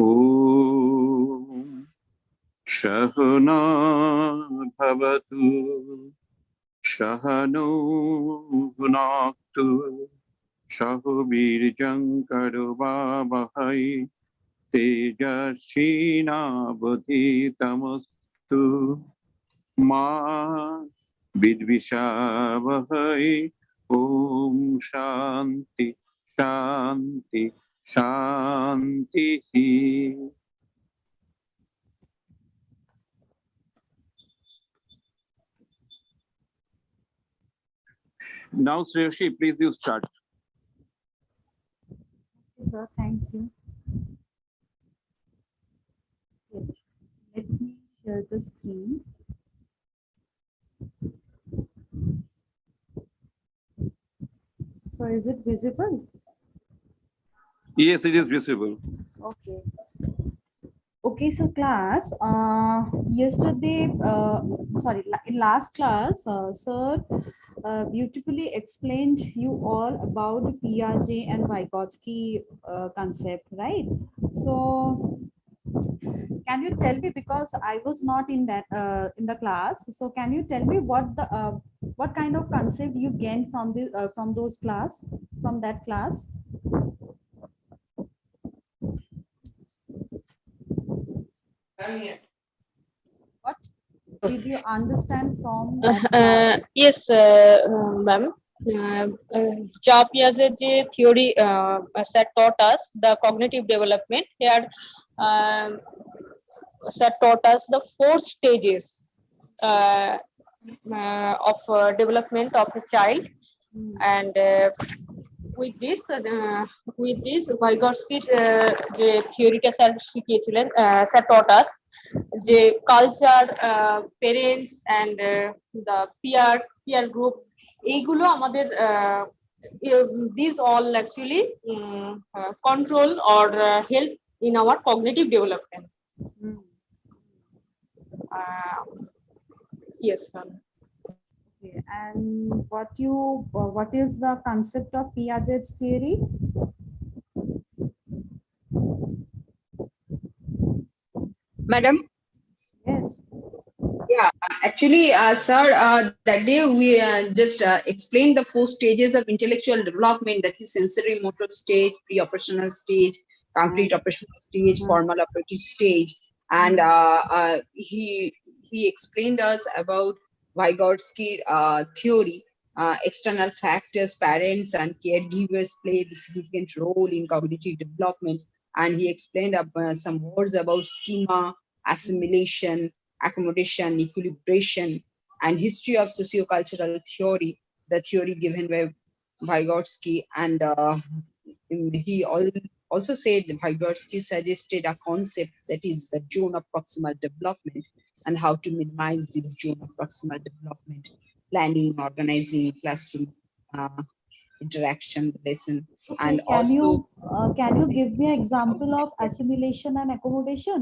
Om Shahana Bhavatu Shahano Bhunaktu Shahubirjam Karubhavahai Tejashina Bodhitamastu Ma Vidvishavahai. Om Shanti Shanti Shanti. Now, Shreyashi, please you start. Okay, sir, thank you. Yes. Let me share the screen. So is it visible? Yes, it is visible. Okay. Okay, so class, yesterday, in last class, sir beautifully explained you all about Piaget and Vygotsky concept, right? So can you tell me, because I was not in that in the class, so can you tell me what kind of concept you gained from the from that class? What did you understand from that class? Yes, ma'am. Cha Piaget theory sir taught us the cognitive development. Here, sir taught us the 4 stages of development of a child, and with this Vygotsky যে থিওরিটা sir শিখিয়েছিলেন, sir taught us যে culture, parents and the peer group, এইগুলো আমাদের these all actually control or help in our cognitive development. Yes, ma'am. Okay. And what is the concept of Piaget's theory? Madam? Yes. Yeah, actually, sir, that day we just explained the 4 stages of intellectual development, that is sensory motor stage, pre-operational stage, concrete operational stage, formal operative stage. And he explained us about Vygotsky theory. External factors, parents and caregivers play a significant role in cognitive development. And he explained some words about schema, assimilation, accommodation, equilibration, and history of sociocultural theory, the theory given by Vygotsky. And he also said that Vygotsky suggested a concept that is the zone of proximal development, and how to minimize this zone of proximal development, planning, organizing, classroom interaction, lesson. Okay, And can you give me an example of assimilation and accommodation?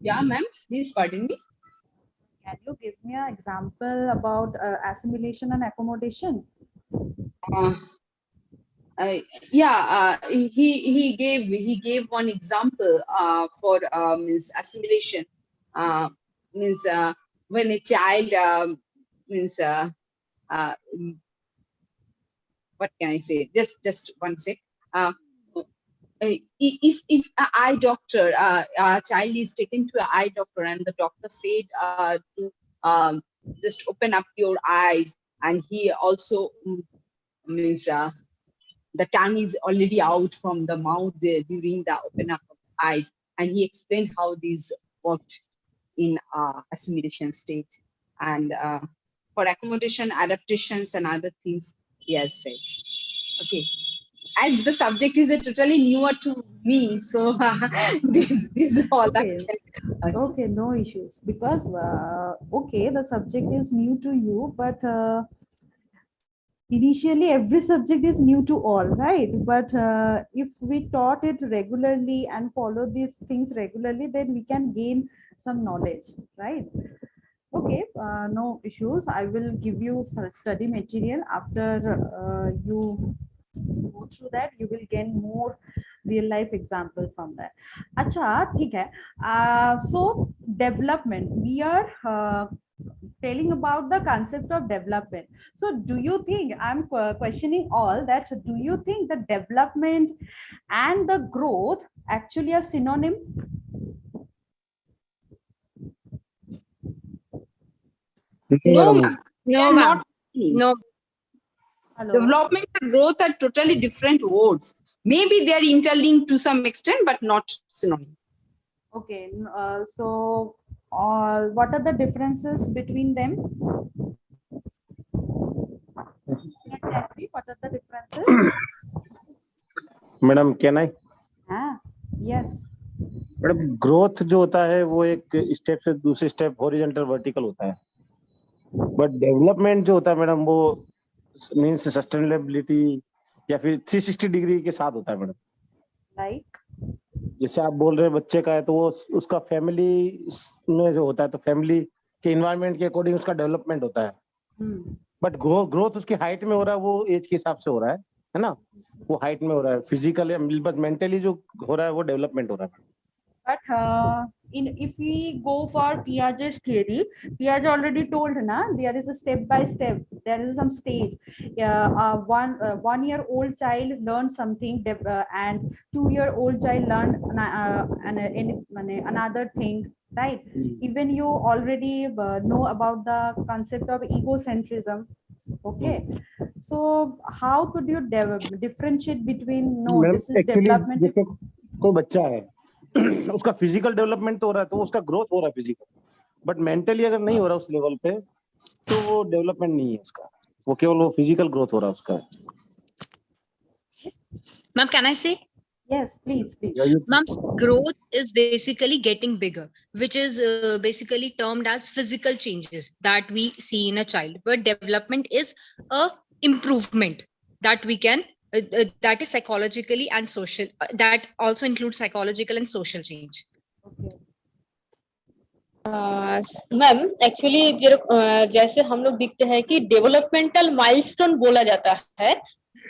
Yeah, ma'am, please pardon me. Can you give me an example about assimilation and accommodation? He gave one example for means assimilation, means when a child means what can I say? Just one sec. If an eye doctor, a child is taken to an eye doctor, and the doctor said to just open up your eyes, and he also means the tongue is already out from the mouth during the open up of the eyes, and he explained how these worked in assimilation stage. And for accommodation, adaptations, and other things he has said. Okay. As the subject is totally newer to me, so this is all Okay. I can. Okay, no issues, because okay, the subject is new to you, but initially every subject is new to all, right? But if we taught it regularly and follow these things regularly, then we can gain some knowledge, right? Okay, no issues. I will give you some study material. After you go through that, you will gain more real life example from that. Acha, ठीक है. So development, we are telling about the concept of development. So do you think, I'm questioning all that, do you think the development and the growth actually are synonym? No, ma'am. They No, are ma'am. not. No. Hello. Development and growth are totally different words. Maybe they are interlinked to some extent, but not synonym. Okay, so what are the differences between them? Can you tell me what are the differences? Madam can I Yes. Madam growth जो होता है वो एक step से दूसरे step horizontal vertical होता है, but development जो होता है मैडम वो मींस सस्टेनेबिलिटी या फिर 360 डिग्री के साथ होता है मैडम। Like? जैसे आप बोल रहे हैं बच्चे का है तो वो उसका फैमिली में जो होता है तो फैमिली के इन्वायरमेंट के अकॉर्डिंग उसका डेवलपमेंट होता है, बट ग्रोथ उसकी हाइट में हो रहा है, वो एज के हिसाब से हो रहा है ना, वो हाइट में हो रहा है, फिजिकली बट मेंटली जो हो रहा है वो डेवलपमेंट हो रहा है। But if we go for Piaget's theory, Piaget already told, na, there is a step by step. There is some stage. One-year-old child learns something, and 2-year-old child learn another thing. Right? Even you already know about the concept of egocentrism. Okay. So how could you differentiate between this is development? कोई बच्चा है उसका physical development तो हो रहा है तो उसका ग्रोथ हो रहा है फिजिकल, बट मेंटली अगर नहीं हो रहा उस लेवल पे तो वो डेवलपमेंट नहीं है उसका, वो केवल वो फिजिकल ग्रोथ हो रहा है उसका। Ma'am, can I say? Yes, please. Ma'am, growth is basically getting bigger, which is basically termed as physical changes that we see in a child. But development is a improvement that we can, that is psychologically and social, that also includes psychological and social change. Ma'am actually जैसे हम लोग देखते हैं कि developmental milestone बोला जाता है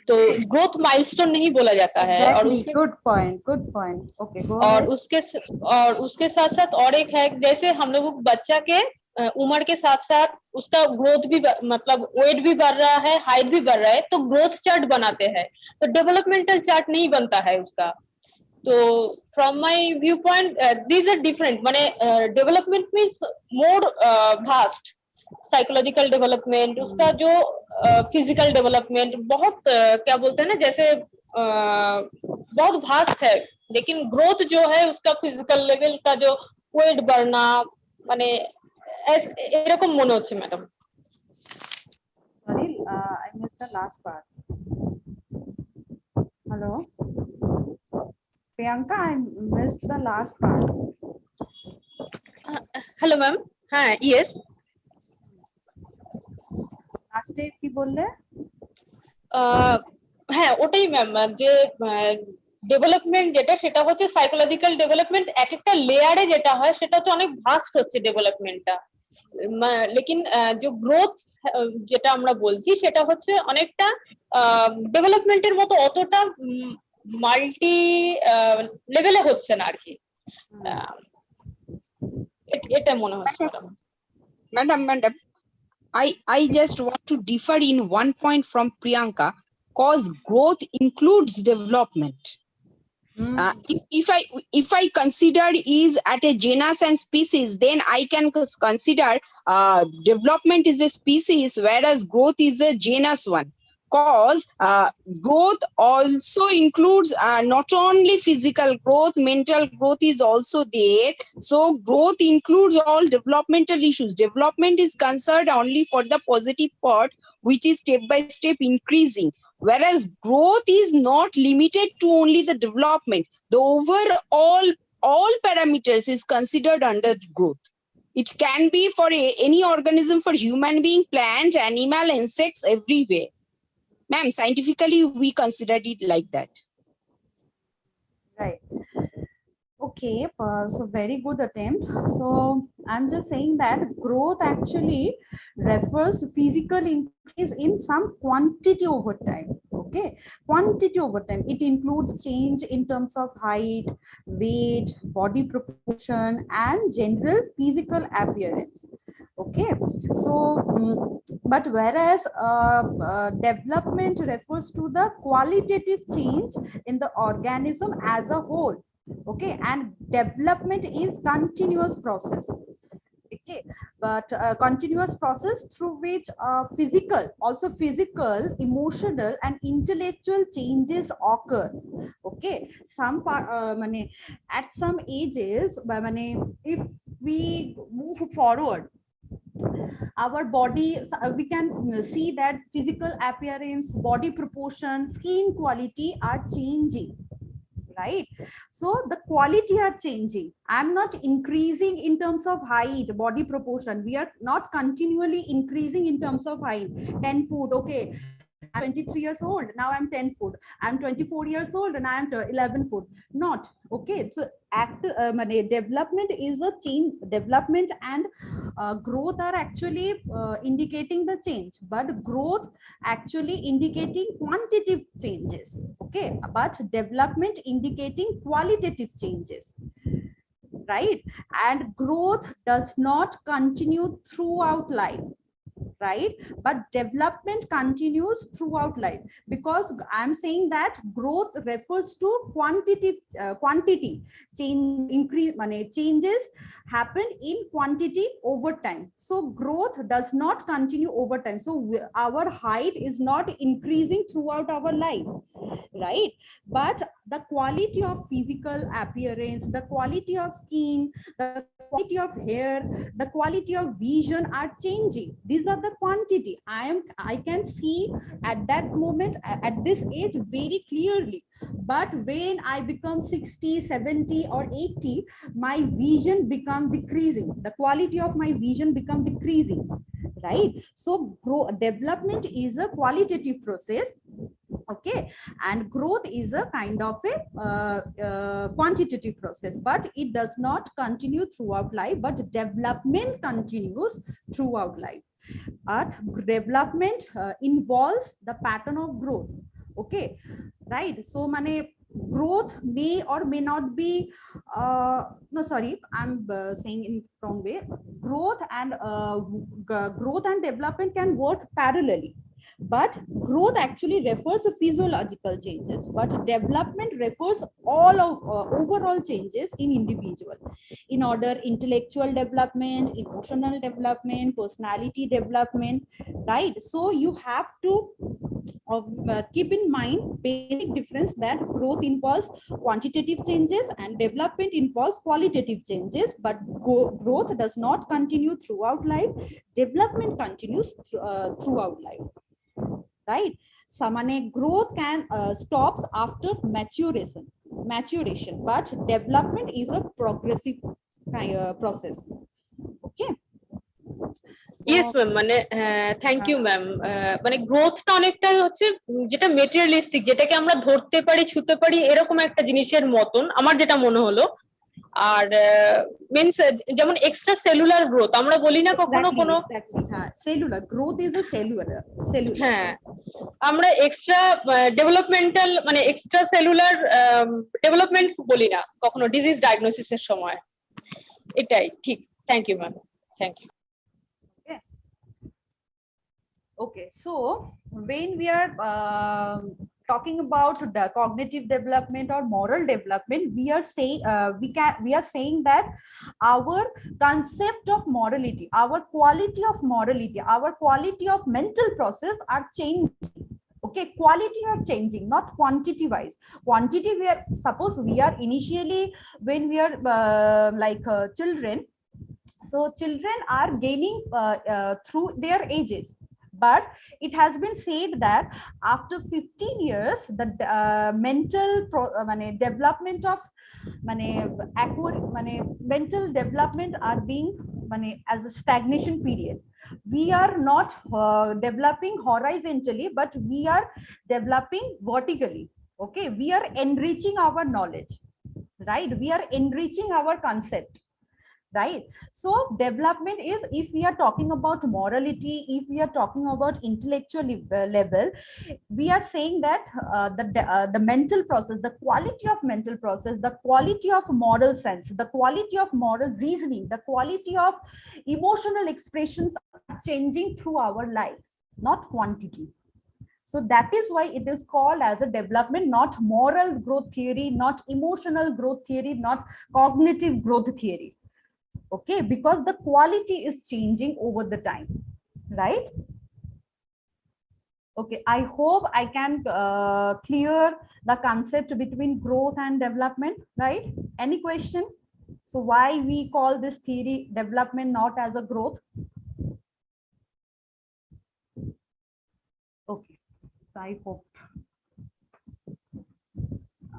तो ग्रोथ माइलस्टोन नहीं बोला जाता है। Exactly. Good point. Okay, go और ahead. उसके साथ साथ और एक है जैसे हम लोग बच्चा के उम्र के साथ साथ उसका ग्रोथ भी मतलब वेट भी बढ़ रहा है, हाइट भी बढ़ रहा है, तो ग्रोथ चार्ट बनाते हैं, तो डेवलपमेंटल चार्ट नहीं बनता है उसका। तो from my view point these are different, माने development means more vast, psychological development, उसका जो फिजिकल डेवलपमेंट बहुत क्या बोलते हैं ना, जैसे बहुत वास्ट है, लेकिन ग्रोथ जो है उसका फिजिकल लेवल का जो वेट बढ़ना माने এরকম মনে হচ্ছে madam. Sorry, I missed the last part. Hello, Priyanka, I missed the last part. Hello ma'am, हाँ यस, লাস্টে কি বললে? হ্যাঁ ওটাই ম্যাম, যে ডেভেলপমেন্ট যেটা সেটা হচ্ছে সাইকোলজিক্যাল ডেভেলপমেন্ট, এক একটা লেয়ারে যেটা হয় সেটা হচ্ছে অনেক ভাস্ট হচ্ছে ডেভেলপমেন্টটা, লেকিন যে গ্রোথ যেটা আমরা বলছি সেটা হচ্ছে অনেকটা ডেভেলপমেন্টের মতো অতটা মাল্টি লেভেলে হচ্ছে না আর কি, এটা মনে হচ্ছে Madam, I just want to differ in one point from Priyanka, cause growth includes development. If I consider is at a genus and species, then I can consider development is a species, whereas growth is a genus one. Cause growth also includes not only physical growth, mental growth is also there. So growth includes all developmental issues. Development is concerned only for the positive part, which is step by step increasing. Whereas growth is not limited to only the development. The overall all parameters is considered under growth. It can be for any organism, for human being, plant, animal, insects, everywhere. Ma'am, scientifically we considered it like that. Right. Okay, so very good attempt. So I'm just saying that growth actually refers to physical increase in some quantity over time. Okay, quantity over time, it includes change in terms of height, weight, body proportion, and general physical appearance. Okay, so but whereas development refers to the qualitative change in the organism as a whole. Okay, and development is continuous process. Okay, but continuous process through which physical, emotional, and intellectual changes occur. Okay, some part at some ages, if we move forward, our body, we can see that physical appearance, body proportion, skin quality are changing, right? So the quality are changing. I'm not increasing in terms of height, body proportion. We are not continually increasing in terms of height. 10 foot, okay, I'm 23 years old, now I'm 10 foot. I'm 24 years old and I am 11 foot. Not okay. So development is a change. Development and growth are actually indicating the change, but growth actually indicating quantitative changes. Okay, but development indicating qualitative changes, right? And growth does not continue throughout life, right? But development continues throughout life, because I'm saying that growth refers to quantity change, increase, changes happen in quantity over time. So growth does not continue over time. So our height is not increasing throughout our life, right? But the quality of physical appearance, the quality of skin, the quality of hair, the quality of vision are changing. These are the quantity. I can see at that moment, at this age, very clearly. But when I become 60, 70, or 80, my vision become decreasing. The quality of my vision become decreasing, right? So development is a qualitative process. Okay, and growth is a kind of a quantitative process, but it does not continue throughout life, but development continues throughout life. But development involves the pattern of growth. Okay, right? So growth may or may not be no, sorry, I'm saying in wrong way. Growth and development can work parallelly. But growth actually refers to physiological changes, but development refers all of overall changes in individual, in order intellectual development, emotional development, personality development, right? So you have to keep in mind basic difference, that growth involves quantitative changes and development involves qualitative changes, but growth does not continue throughout life, development continues throughout life, right? So growth can stops after maturation, but development is a progressive process. Okay. Yes ma'am, thank you ma'am. গ্রোথটা অনেকটা হচ্ছে যেটা materialistic, যেটাকে আমরা ধরতে পারি, ছুতে পারি, এরকম একটা জিনিসের মতন আমার যেটা মনে হলো। আর মিন্স যেমন এক্সট্রা সেলুলার গ্রোথ আমরা বলি না কখনো কোনো, cellular growth is a cellular, হ্যাঁ, আমরা extra developmental extra cellular development বলি না কখনো ডিজিজ ডায়াগনোসিসের সময়। এটাই ঠিক। Thank you ma'am, thank you. Okay, so when we are talking about the cognitive development or moral development, we are saying that our concept of morality, our quality of morality, our quality of mental process are changing. Okay, quality are changing, not quantity wise. Quantity, we are, suppose we are initially, when we are children, so children are gaining through their ages. But it has been said that after 15 years, the mental development of mental development are being as a stagnation period. We are not developing horizontally, but we are developing vertically. Okay, we are enriching our knowledge, right? We are enriching our concept, right? So development is, if we are talking about morality, if we are talking about intellectual level, we are saying that the mental process, the quality of mental process, the quality of moral sense, the quality of moral reasoning, the quality of emotional expressions are changing through our life, not quantity. So that is why it is called as a development, not moral growth theory, not emotional growth theory, not cognitive growth theory. Okay, because the quality is changing over the time, right? Okay, I hope I can clear the concept between growth and development, right? Any question? So why we call this theory development, not as a growth? Okay, so I hope.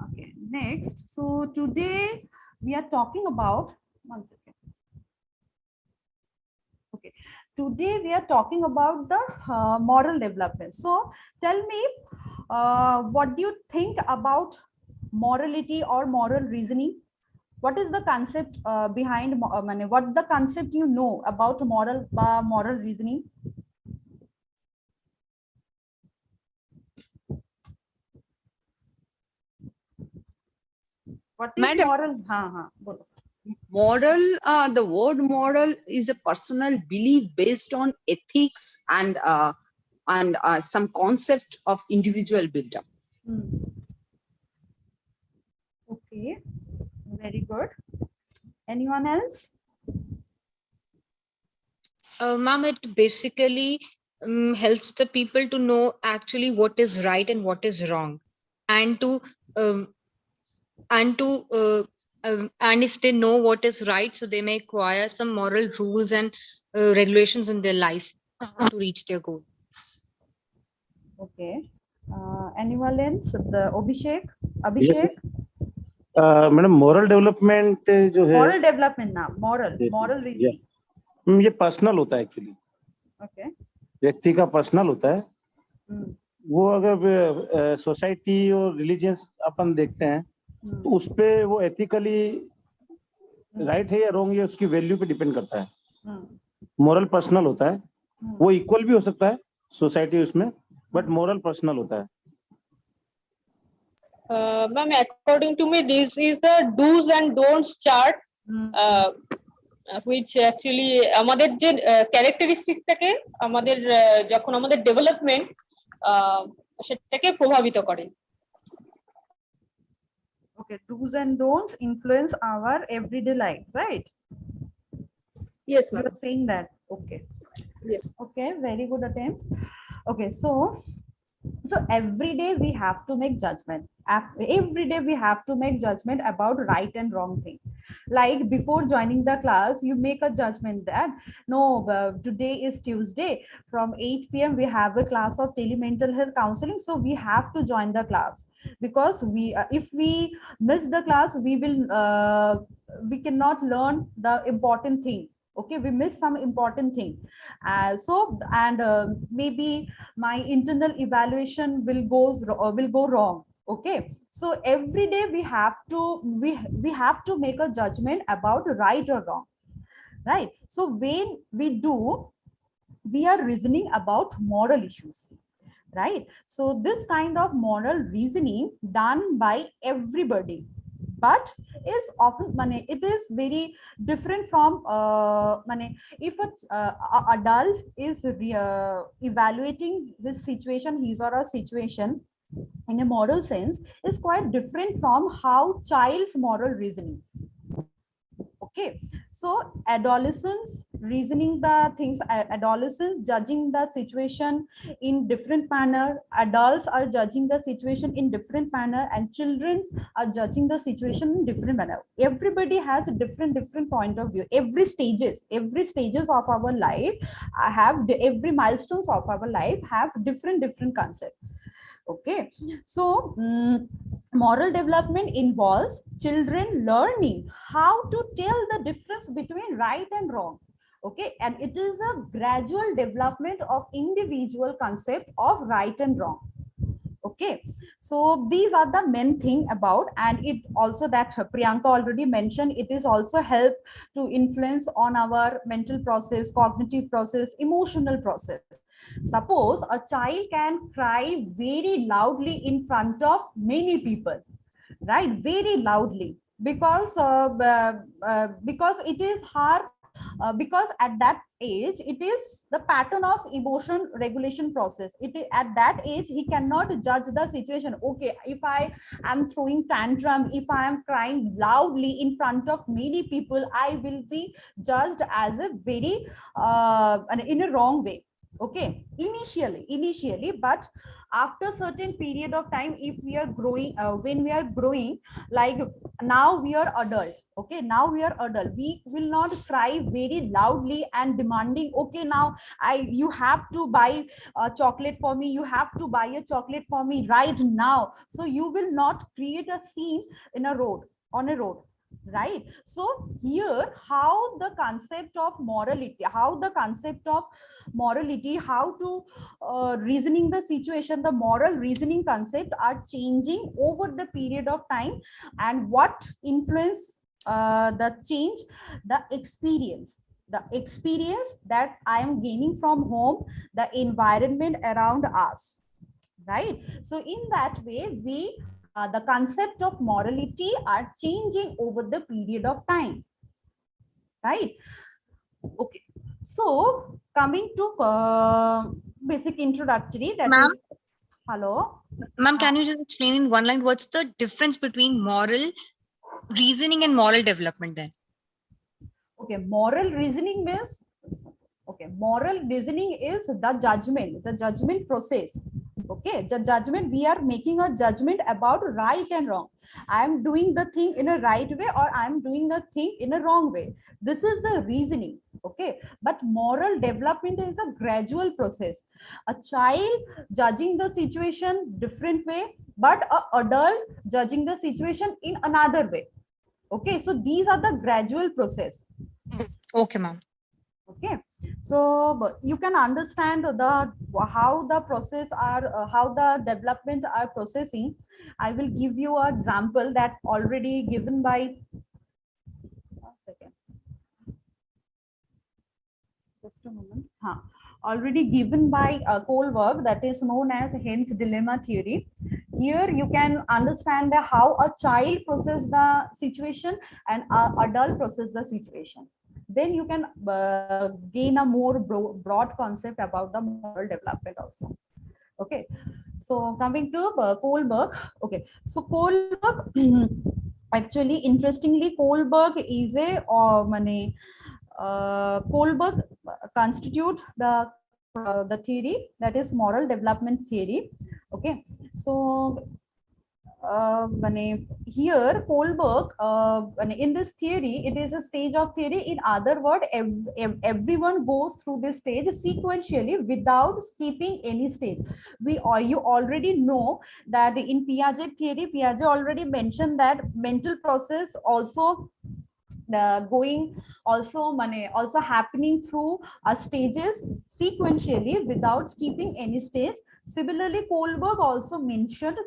Okay, next. So today we are talking about, one second. Okay, today we are talking about the moral development. So tell me, what do you think about morality or moral reasoning? What is the concept behind, what the concept you know about moral reasoning? What is Madam, moral? Bolo. moral, the word moral is a personal belief based on ethics and some concept of individual build-up. Okay, very good. Anyone else? Ma'am, it basically helps the people to know actually what is right and what is wrong, and to um, and if they know what is right, so they may acquire some moral rules and regulations in their life to reach their goal. Okay. Anyone else? The Abhishek? Madam moral development जो है Moral development now. Moral reasoning. ये personal होता है actually. Okay. व्यक्ति का personal होता है. वो अगर सोसाइटी और रिलीजियंस अपन देखते हैं तो उस पे वो एथिकली राइट है या रॉन्ग, ये उसकी वैल्यू पे डिपेंड करता है. मोरल पर्सनल होता है, वो इक्वल भी हो सकता है सोसाइटी उसमें, बट मोरल पर्सनल होता है. Ma'am, according to me, this is the do's and don'ts chart, which actually আমাদের যে ক্যারেক্টারিস্টিক থাকে আমাদের যখন আমাদের ডেভেলপমেন্ট সেটাকে প্রভাবিত করে. Okay, do's and don'ts influence our everyday life, right? Yes, You ma'am. are saying that. Okay. Yes. Okay, very good attempt. Okay, so every day we have to make judgment. Every day we have to make judgment about right and wrong thing. Like before joining the class, you make a judgment that no, today is Tuesday, from 8 p.m. we have a class of telemental health counseling, so we have to join the class, because we if we miss the class, we cannot learn the important thing. Okay, we miss some important thing. Maybe my internal evaluation will go wrong. Okay, so every day we have to make a judgment about right or wrong, right? So when we are reasoning about moral issues, right? So this kind of moral reasoning done by everybody, but is often it is very different from if a adult is evaluating his situation, his or her situation in a moral sense, is quite different from how child's moral reasoning. Okay, so adolescents reasoning the things, adolescents judging the situation in different manner, adults are judging the situation in different manner, and children are judging the situation in different manner. Everybody has a different point of view. Every stages of our life every milestones of our life have different concepts. Okay, so moral development involves children learning how to tell the difference between right and wrong. Okay, and it is a gradual development of individual concept of right and wrong. Okay, so these are the main thing about, and it also that Priyanka already mentioned, it is also help to influence on our mental process, cognitive process, emotional process. Suppose a child can cry very loudly in front of many people, right? Very loudly, because it is her because at that age it is the pattern of emotion regulation process. It is at that age he cannot judge the situation. Okay, if I am throwing tantrum, if I am crying loudly in front of many people, I will be judged as a very in a wrong way. Okay, initially, but after certain period of time, if we are growing, when we are growing, like now we are adult. Okay, now we are adult, we will not cry very loudly and demanding, okay, now you have to buy a chocolate for me, you have to buy a chocolate for me right now. So you will not create a scene in a road, on a road, right? So here, how the concept of morality, how to reasoning the situation, the moral reasoning concept are changing over the period of time, and what influence the change, the experience that I am gaining from home, the environment around us, right? So in that way, we the concept of morality are changing over the period of time, right? Okay, so coming to basic introductory, that Ma'am? is, hello. Ma'am, can you just explain in one line what's the difference between moral reasoning and moral development then? Okay, moral reasoning means, okay, moral reasoning is the judgment process. Okay, the judgment, we are making a judgment about right and wrong. I am doing the thing in a right way, or I am doing the thing in a wrong way. This is the reasoning. Okay, but moral development is a gradual process. A child judging the situation different way, but a adult judging the situation in another way. Okay, so these are the gradual process. Okay, ma'am. Okay, so you can understand the how the process are how the development are processing. I will give you an example that already given by, one second, just a moment. Already given by Kohlberg, that is known as Heinz dilemma theory. Here you can understand how a child process the situation and an adult process the situation. Then you can gain a more broad concept about the moral development also. Okay, so coming to Kohlberg. Okay, so Kohlberg actually, interestingly, Kohlberg is a Kohlberg constitute the theory, that is moral development theory. Okay, so here Kohlberg, in this theory, it is a stage of theory. In other words, everyone goes through this stage sequentially without skipping any stage. You already know that in Piaget theory, Piaget already mentioned that mental process also also happening through stages sequentially without skipping any stage. Similarly, Kohlberg also mentioned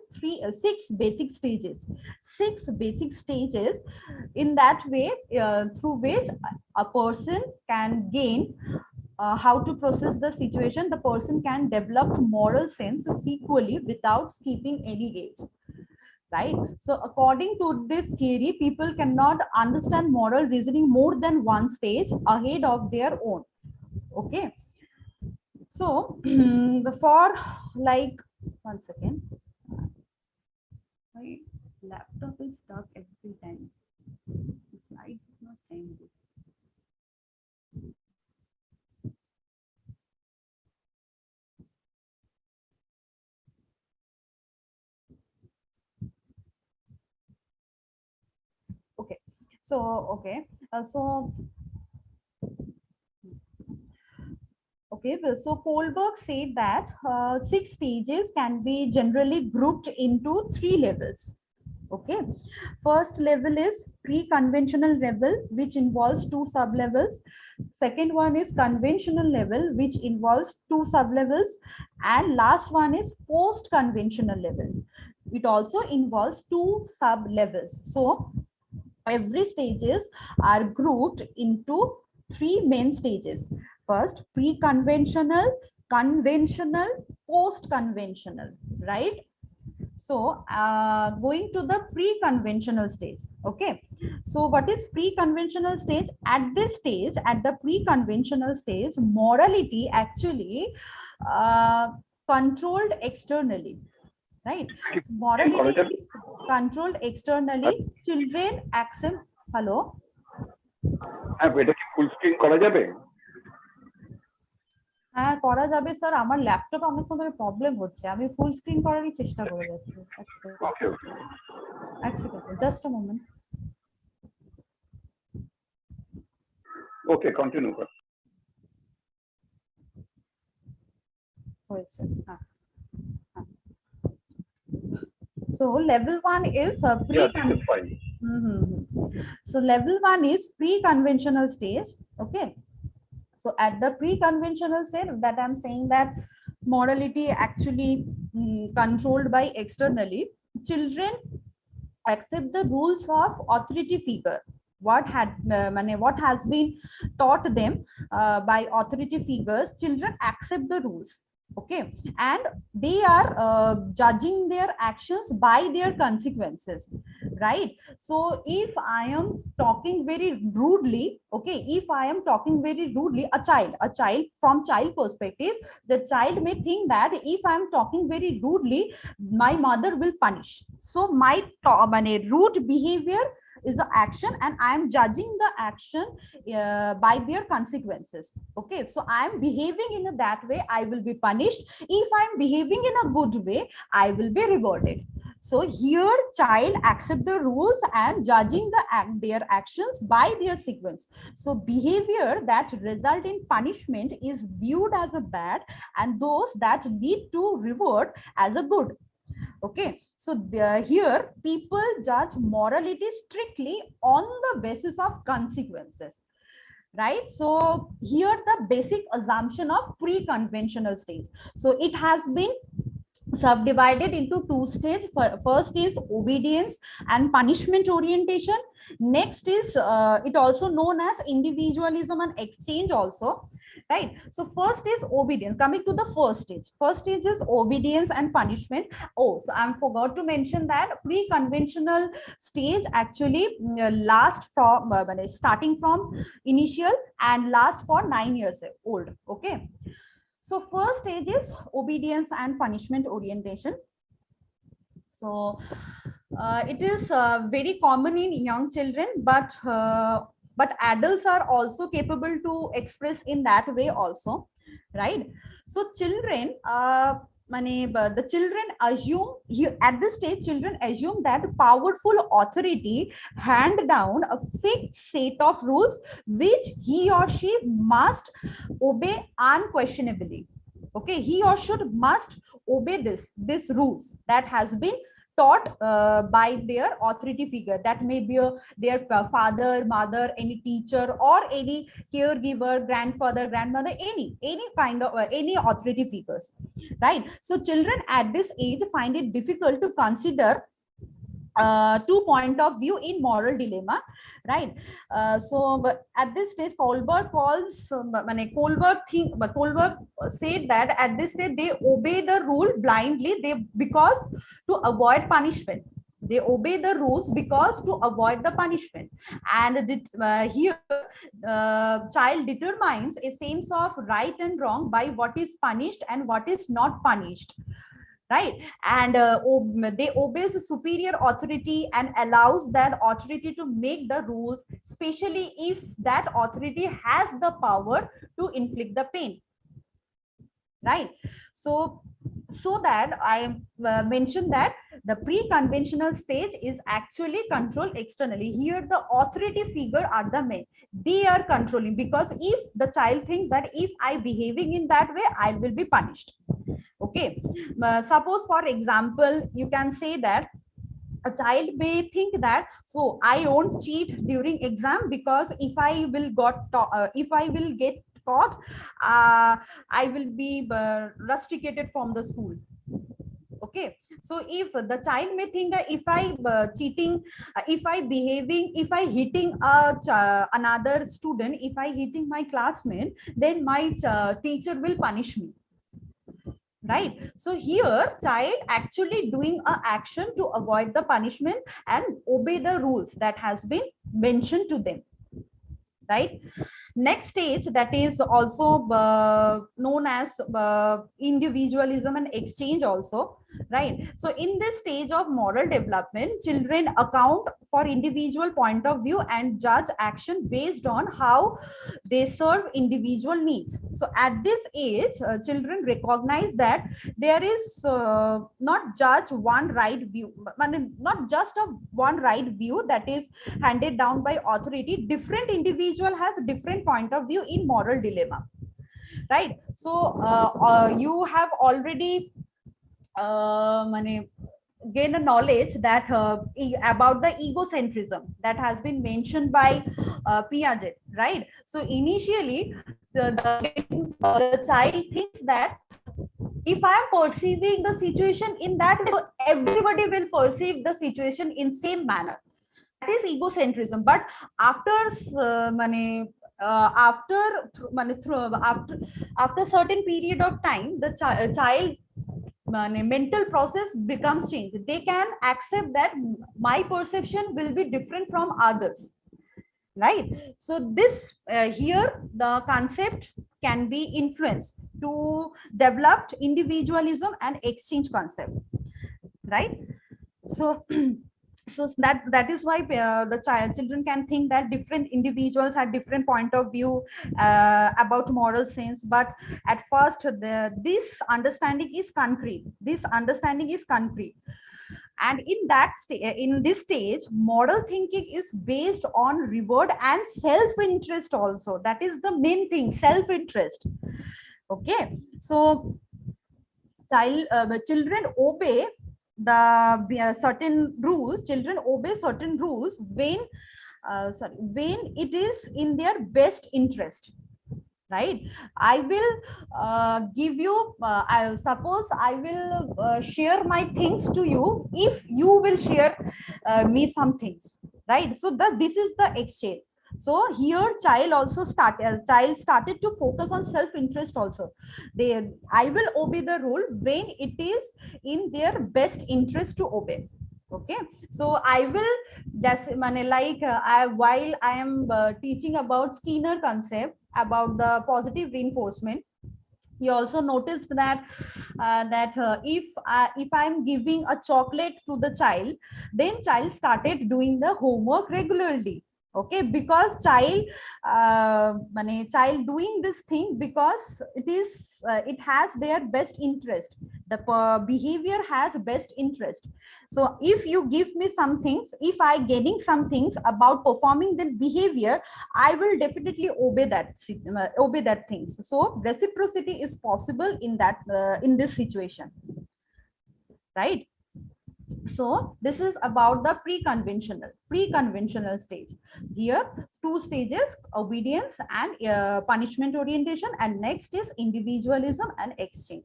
six basic stages. In that way, through which a person can gain how to process the situation. The person can develop moral sense equally without skipping any age. Right? So according to this theory, people cannot understand moral reasoning more than one stage ahead of their own. Okay. So for like, one second, my laptop is stuck every time. The slides is not changing. Okay, so so Kohlberg said that 6 stages can be generally grouped into 3 levels. Okay, first level is pre-conventional level, which involves 2 sub-levels. Second one is conventional level, which involves 2 sub-levels, and last one is post-conventional level. It also involves 2 sub-levels. So every stages are grouped into 3 main stages. First, pre-conventional, conventional, post-conventional, right? So going to the pre-conventional stage. Okay, so what is pre-conventional stage? At this stage, at the pre-conventional stage, morality actually controlled externally, right? So morality is controlled externally. Children accept. Hello. এটা কি full screen করা যাবে? হ্যাঁ করা যাবে sir, আমার ল্যাপটপে অনেকক্ষণ ধরে প্রবলেম হচ্ছে, আমি ফুল স্ক্রিন করারই চেষ্টা করে যাচ্ছি। ওকে ওকে এক second, just a moment. Okay continue কর। হয়েছে, হ্যাঁ। So level 1 is So level 1 is pre-conventional stage. Okay. So at the pre-conventional stage, that I'm saying that morality actually controlled by externally, children accept the rules of authority figure. What has been taught them by authority figures, children accept the rules. Okay, and they are judging their actions by their consequences, right? So if I am talking very rudely, okay, if I am talking very rudely, a child from child perspective, the child may think that if I am talking very rudely, my mother will punish. So my rude behavior is an action, and I am judging the action by their consequences. Okay, so I am behaving in that way, I will be punished. If I am behaving in a good way, I will be rewarded. So here child accept the rules and judging their actions by their sequence. So behavior that result in punishment is viewed as a bad, and those that lead to reward as a good. Okay, so here people judge morality strictly on the basis of consequences, right? So here the basic assumption of pre-conventional stage. So it has been subdivided into 2 stages. First is obedience and punishment orientation. Next is it also known as individualism and exchange also, right? So first is obedience. Coming to the first stage is obedience and punishment. Oh, so I forgot to mention that pre-conventional stage actually last from starting from initial and last for 9 years old. Okay, so first stage is obedience and punishment orientation. So it is very common in young children, but adults are also capable to express in that way also, right? So children the children assume here at this stage, children assume that powerful authority hand down a fixed set of rules which he or she must obey unquestionably. Okay, he or she must obey this rules that has been taught by their authority figure. That may be their father, mother, any teacher, or any caregiver, grandfather, grandmother, any kind of any authority figures, right? So children at this age find it difficult to consider 2 point of view in moral dilemma, right? So but at this stage Kohlberg said that at this stage they obey the rule blindly, because to avoid punishment. They obey the rules because to avoid the punishment. And here child determines a sense of right and wrong by what is punished and what is not punished, right? And they obey the superior authority and allows that authority to make the rules, especially if that authority has the power to inflict the pain, right? So that I mentioned that the pre-conventional stage is actually controlled externally. Here the authority figure are the main, they are controlling, because if the child thinks that if I behaving in that way, I will be punished. Okay, suppose for example you can say that a child may think that, so I won't cheat during exam, because if I will get caught, I will be rusticated from the school. Okay, so if the child may think that if I cheating, if I behaving, if I hitting another student, if I hitting my classmate, then my teacher will punish me, right? So here child actually doing a action to avoid the punishment and obey the rules that has been mentioned to them, right? Next stage, that is also known as individualism and exchange also, right? So in this stage of moral development, children account for individual point of view and judge action based on how they serve individual needs. So at this age, children recognize that there is not judge one right view, not just a one right view that is handed down by authority. Different individual has different point of view in moral dilemma, right? So you have already gain a knowledge that about the egocentrism that has been mentioned by Piaget, right? So initially the child thinks that if I am perceiving the situation in that way, so everybody will perceive the situation in same manner. That is egocentrism. But after after certain period of time, the child mental process becomes changed. They can accept that my perception will be different from others, right? So this here the concept can be influenced to develop individualism and exchange concept, right? So so that is why the children can think that different individuals have different point of view about moral sense. But at first this understanding is concrete, and in this stage, moral thinking is based on reward and self-interest also. That is the main thing, self-interest. Okay, so children obey the certain rules. Children obey certain rules when when it is in their best interest, right? I will give you I suppose I will share my things to you if you will share me some things, right? So this is the exchange. So here child started to focus on self interest also. I will obey the rule when it is in their best interest to obey. Okay, so I will just while I am teaching about Skinner concept about the positive reinforcement, you also noticed that if I'm giving a chocolate to the child, then child started doing the homework regularly. Okay, because child doing this thing because it has their best interest. The behavior has best interest. So if you give me some things, if I getting some things about performing the behavior, I will definitely obey that things. So reciprocity is possible in this situation, right? So this is about the pre-conventional stage. Here two stages: obedience and punishment orientation, and next is individualism and exchange.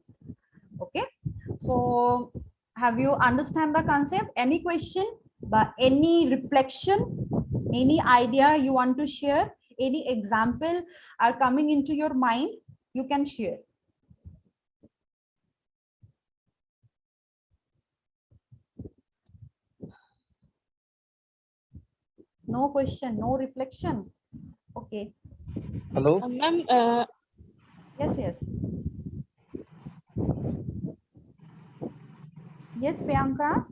Okay, so have you understand the concept? Any question, but any reflection, any idea you want to share, any example are coming into your mind, you can share. No question, no reflection. Okay. Hello. Ma'am, Yes. Yes, Priyanka.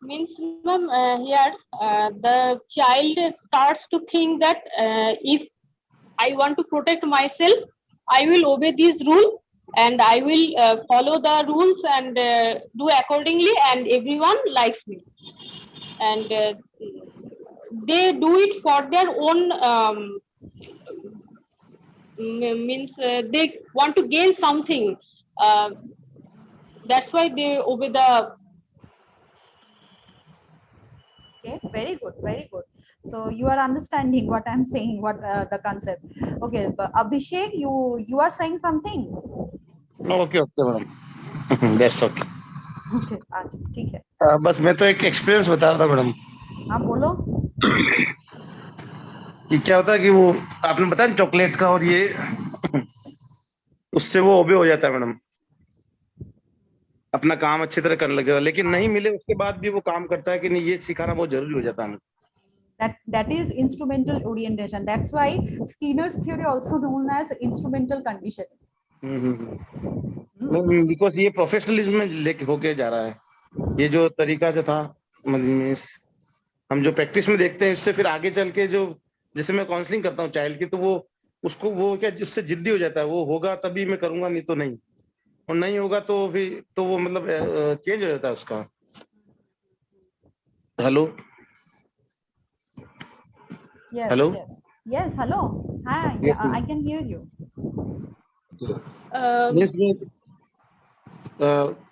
means ma'am, here the child starts to think that if I want to protect myself, I will obey this rule and I will follow the rules and do accordingly, and everyone likes me. And they do it for their own means they want to gain something. That's why they obey the very good, very good. So you are understanding what I'm saying, what the concept. Okay, but Abhishek, you are saying something. Okay okay madam, that's okay. Okay, अच्छा ठीक है। बस मैं तो एक experience बता रहा था मैडम हाँ बोलो। कि क्या होता है कि वो आपने बताया ना चॉकलेट का, और ये उससे वो ओबे हो जाता है मैडम, अपना काम अच्छी तरह करने लगेगा, लेकिन नहीं मिले उसके बाद भी वो काम करता है कि नहीं, ये सिखाना बहुत जरूरी हो जाता है। That is instrumental orientation. That's why Skinner's theory also known as instrumental conditioning. Because ये प्रोफेशनलिज्म में लेके होके जा रहा है, ये जो तरीका जो था, हम जो प्रैक्टिस में देखते हैं, इससे फिर आगे चल के जो, जैसे मैं काउंसलिंग करता हूँ चाइल्ड की, तो वो उसको वो क्या उससे जिद्दी हो जाता है, वो होगा तभी मैं करूंगा, नहीं तो नहीं, और नहीं होगा तो फिर तो वो मतलब चेंज हो जाता है उसका। Hello Yes, hello yes, hello. Hi, Yes, yeah, I can hear you.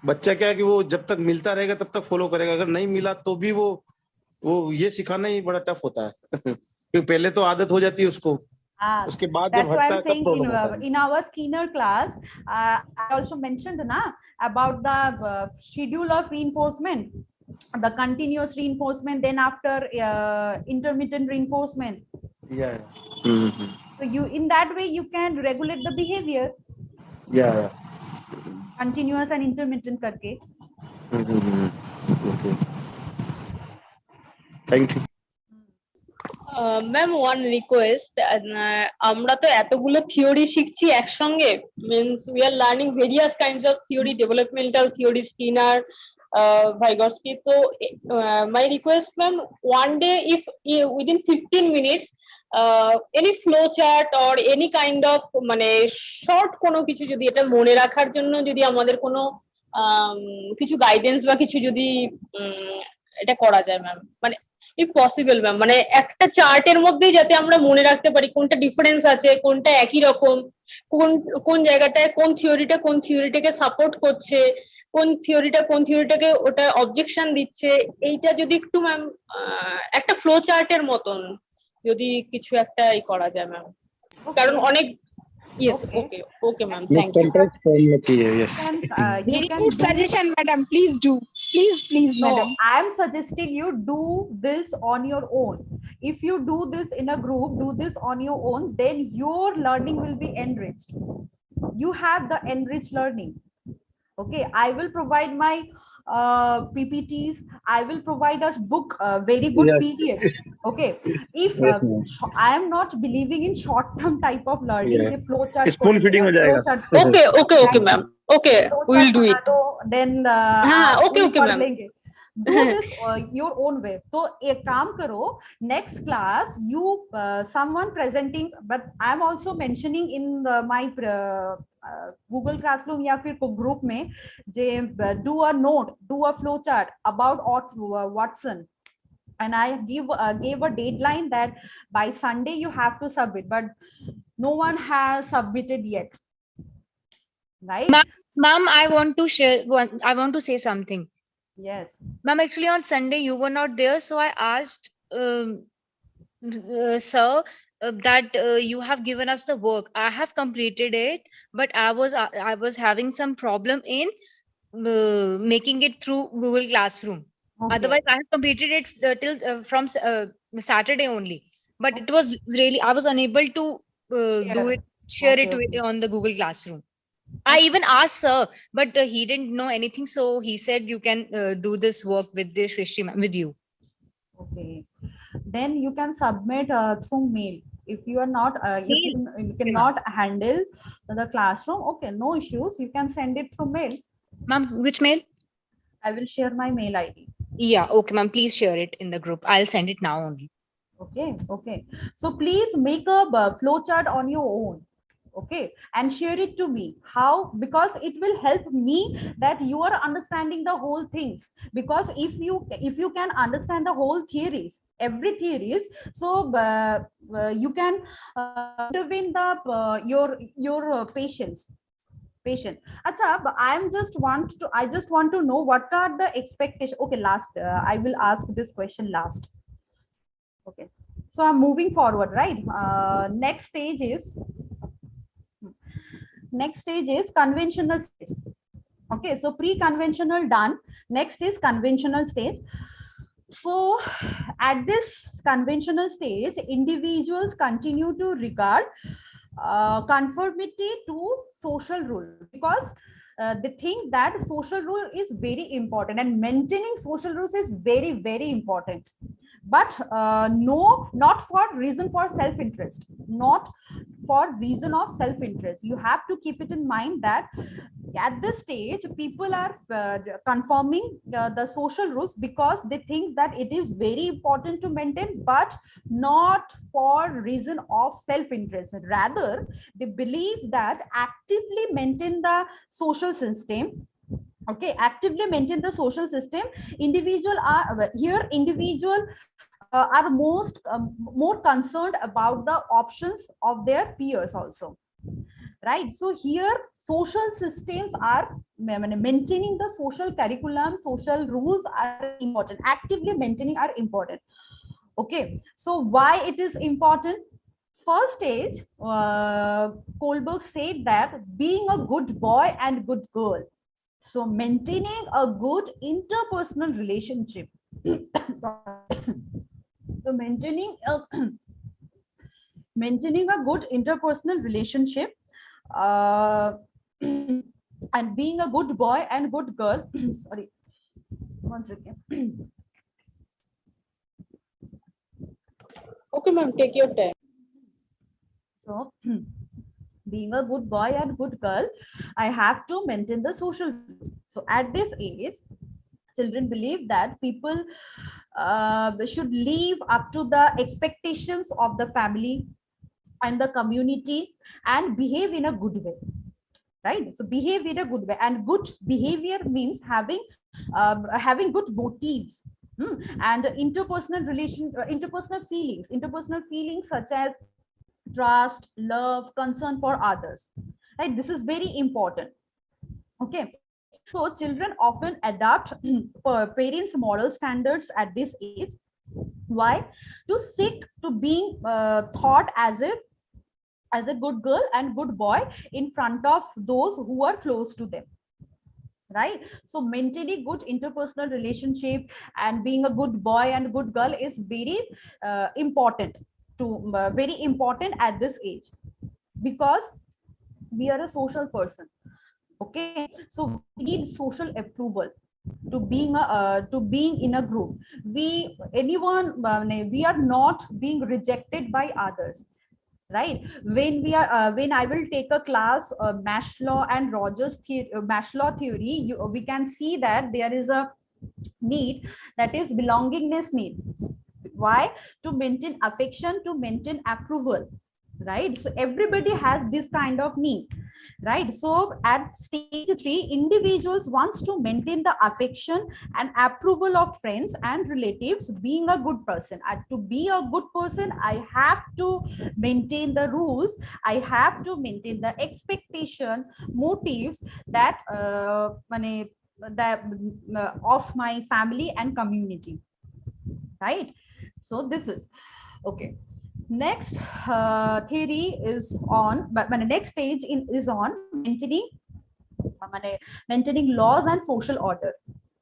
बच्चा क्या है कि वो जब तक मिलता रहेगा तब तक फॉलो करेगा, अगर नहीं मिला तो भी वो ये सिखाना ही बड़ा टफ होता है क्योंकि पहले तो आदत हो जाती है उसको, उसके बाद जब That's why हटता I'm है तब saying प्रॉब्लम होता है। in our Skinner class, I also mentioned about the schedule of reinforcement, the continuous reinforcement, then after intermittent reinforcement. Yeah. So you, in that way, you can regulate the behavior. Yeah. Continuous and intermittent करके. Okay. Thank you. Ma'am one request, আমরা তো এতগুলো theory শিখছি একসঙ্গে, means we are learning various kinds of theory, developmental theory, Skinner, Vygotsky. তো my request ma'am, one day if within 15 minutes any flow chart or any kind of মানে short কোনো কিছু, যদি এটা মনে রাখার জন্য যদি আমাদের কোনো কিছু গাইডেন্স বা কিছু যদি এটা করা যায় ম্যাম, মানে ইফ পসিবল ম্যাম, মানে একটা চার্টের মধ্যেই যাতে আমরা মনে রাখতে পারি কোনটা ডিফারেন্স আছে, কোনটা একই রকম, কোন কোন জায়গাটায় কোন থিওরিটাকে সাপোর্ট করছে, কোন থিওরিটাকে ওটা অবজেকশন দিচ্ছে, এইটা যদি একটু ম্যাম একটা ফ্লো চার্টের মতন যদি কিছু একটা করা যায় ম্যাম, কারণ অনেক Yes, okay, ma'am. Thank you. Yes. Very good suggestion, madam. Please do. Please, No, madam. I am suggesting you do this on your own. If you do this in a group, do this on your own, then your learning will be enriched. You have the enriched learning. Okay, I will provide my PPTs. I will provide us book very good Yes. PDFs. Okay, if I am not believing in short-term type of learning, Yeah. flow chart, Spoon feeding हो जाएगा. Okay, ma'am. Okay, we'll do it. Then okay, पढ़ ma'am. लेंगे. Do this your own way. तो एक काम करो, next class you someone presenting, but I am also mentioning in my Google Classroom या फिर group में जे do a note, do a flow chart about Watson, and I gave a deadline that by Sunday you have to submit, but no one has submitted yet, right? Ma'am, I want to say something. Yes, Ma'am, actually on Sunday you were not there, so I asked sir that you have given us the work. I have completed it, but I was having some problem in making it through Google Classroom. okay. Otherwise I have completed it till from Saturday only, but it was really, I was unable to share it on the Google Classroom. I even asked sir, but he didn't know anything, so he said you can do this work with the Shrishti ma'am, with you. Okay, then you can submit through mail. If you are not you cannot handle the classroom, okay, no issues, you can send it through mail. Ma'am, which mail? I will share my mail ID. Yeah, okay ma'am, please share it in the group. I'll send it now only. Okay, so please make a flow chart on your own, okay, and share it to me. How? Because it will help me that you are understanding the whole things, because if you can understand the whole theories, every theories, so you can intervene the your patient. Acha, but I just want to know what are the expectations. Okay, last I will ask this question last. Okay, so I'm moving forward, right? Next stage is conventional stage. Okay, so pre-conventional done. Next is conventional stage. So at this conventional stage, individuals continue to regard conformity to social rule, because they think that social rule is very important and maintaining social rules is very, very important. But no, not for reason for self-interest, not for reason of self-interest. You have to keep it in mind that at this stage people are conforming the social rules because they think that it is very important to maintain, but not for reason of self-interest. Rather, they believe that actively maintain the social system. Okay, actively maintain the social system. Individual are here, individual are more concerned about the options of their peers also, right? So here social systems are maintaining the social curriculum, social rules are important, actively maintaining are important. Okay, so why it is important? First stage, Kohlberg said that being a good boy and good girl, so maintaining a good interpersonal relationship so maintaining a good interpersonal relationship, and being a good boy and good girl sorry, one second. Okay, ma'am, take your time. So being a good boy and good girl, I have to maintain the social. So at this age, children believe that people should live up to the expectations of the family and the community and behave in a good way, right? So behave in a good way, and good behavior means having good motives, and interpersonal feelings such as trust, love, concern for others, right? This is very important. Okay, so children often adopt parents' moral standards at this age. Why? To seek to being thought as a good girl and good boy in front of those who are close to them, right? So maintaining good interpersonal relationship and being a good boy and good girl is very important very important at this age, because we are a social person. Okay, so we need social approval to being in a group. We are not being rejected by others, right? When I will take a class Maslow and Rogers Maslow theory, we can see that there is a need, that is belongingness need. Why? To maintain affection, to maintain approval, right? So everybody has this kind of need, right? So at stage 3, individuals wants to maintain the affection and approval of friends and relatives. Being a good person, to be a good person, I have to maintain the rules, I have to maintain the expectation, motives that of my family and community, right? So this is okay. Next theory is on, but next stage is on maintaining laws and social order,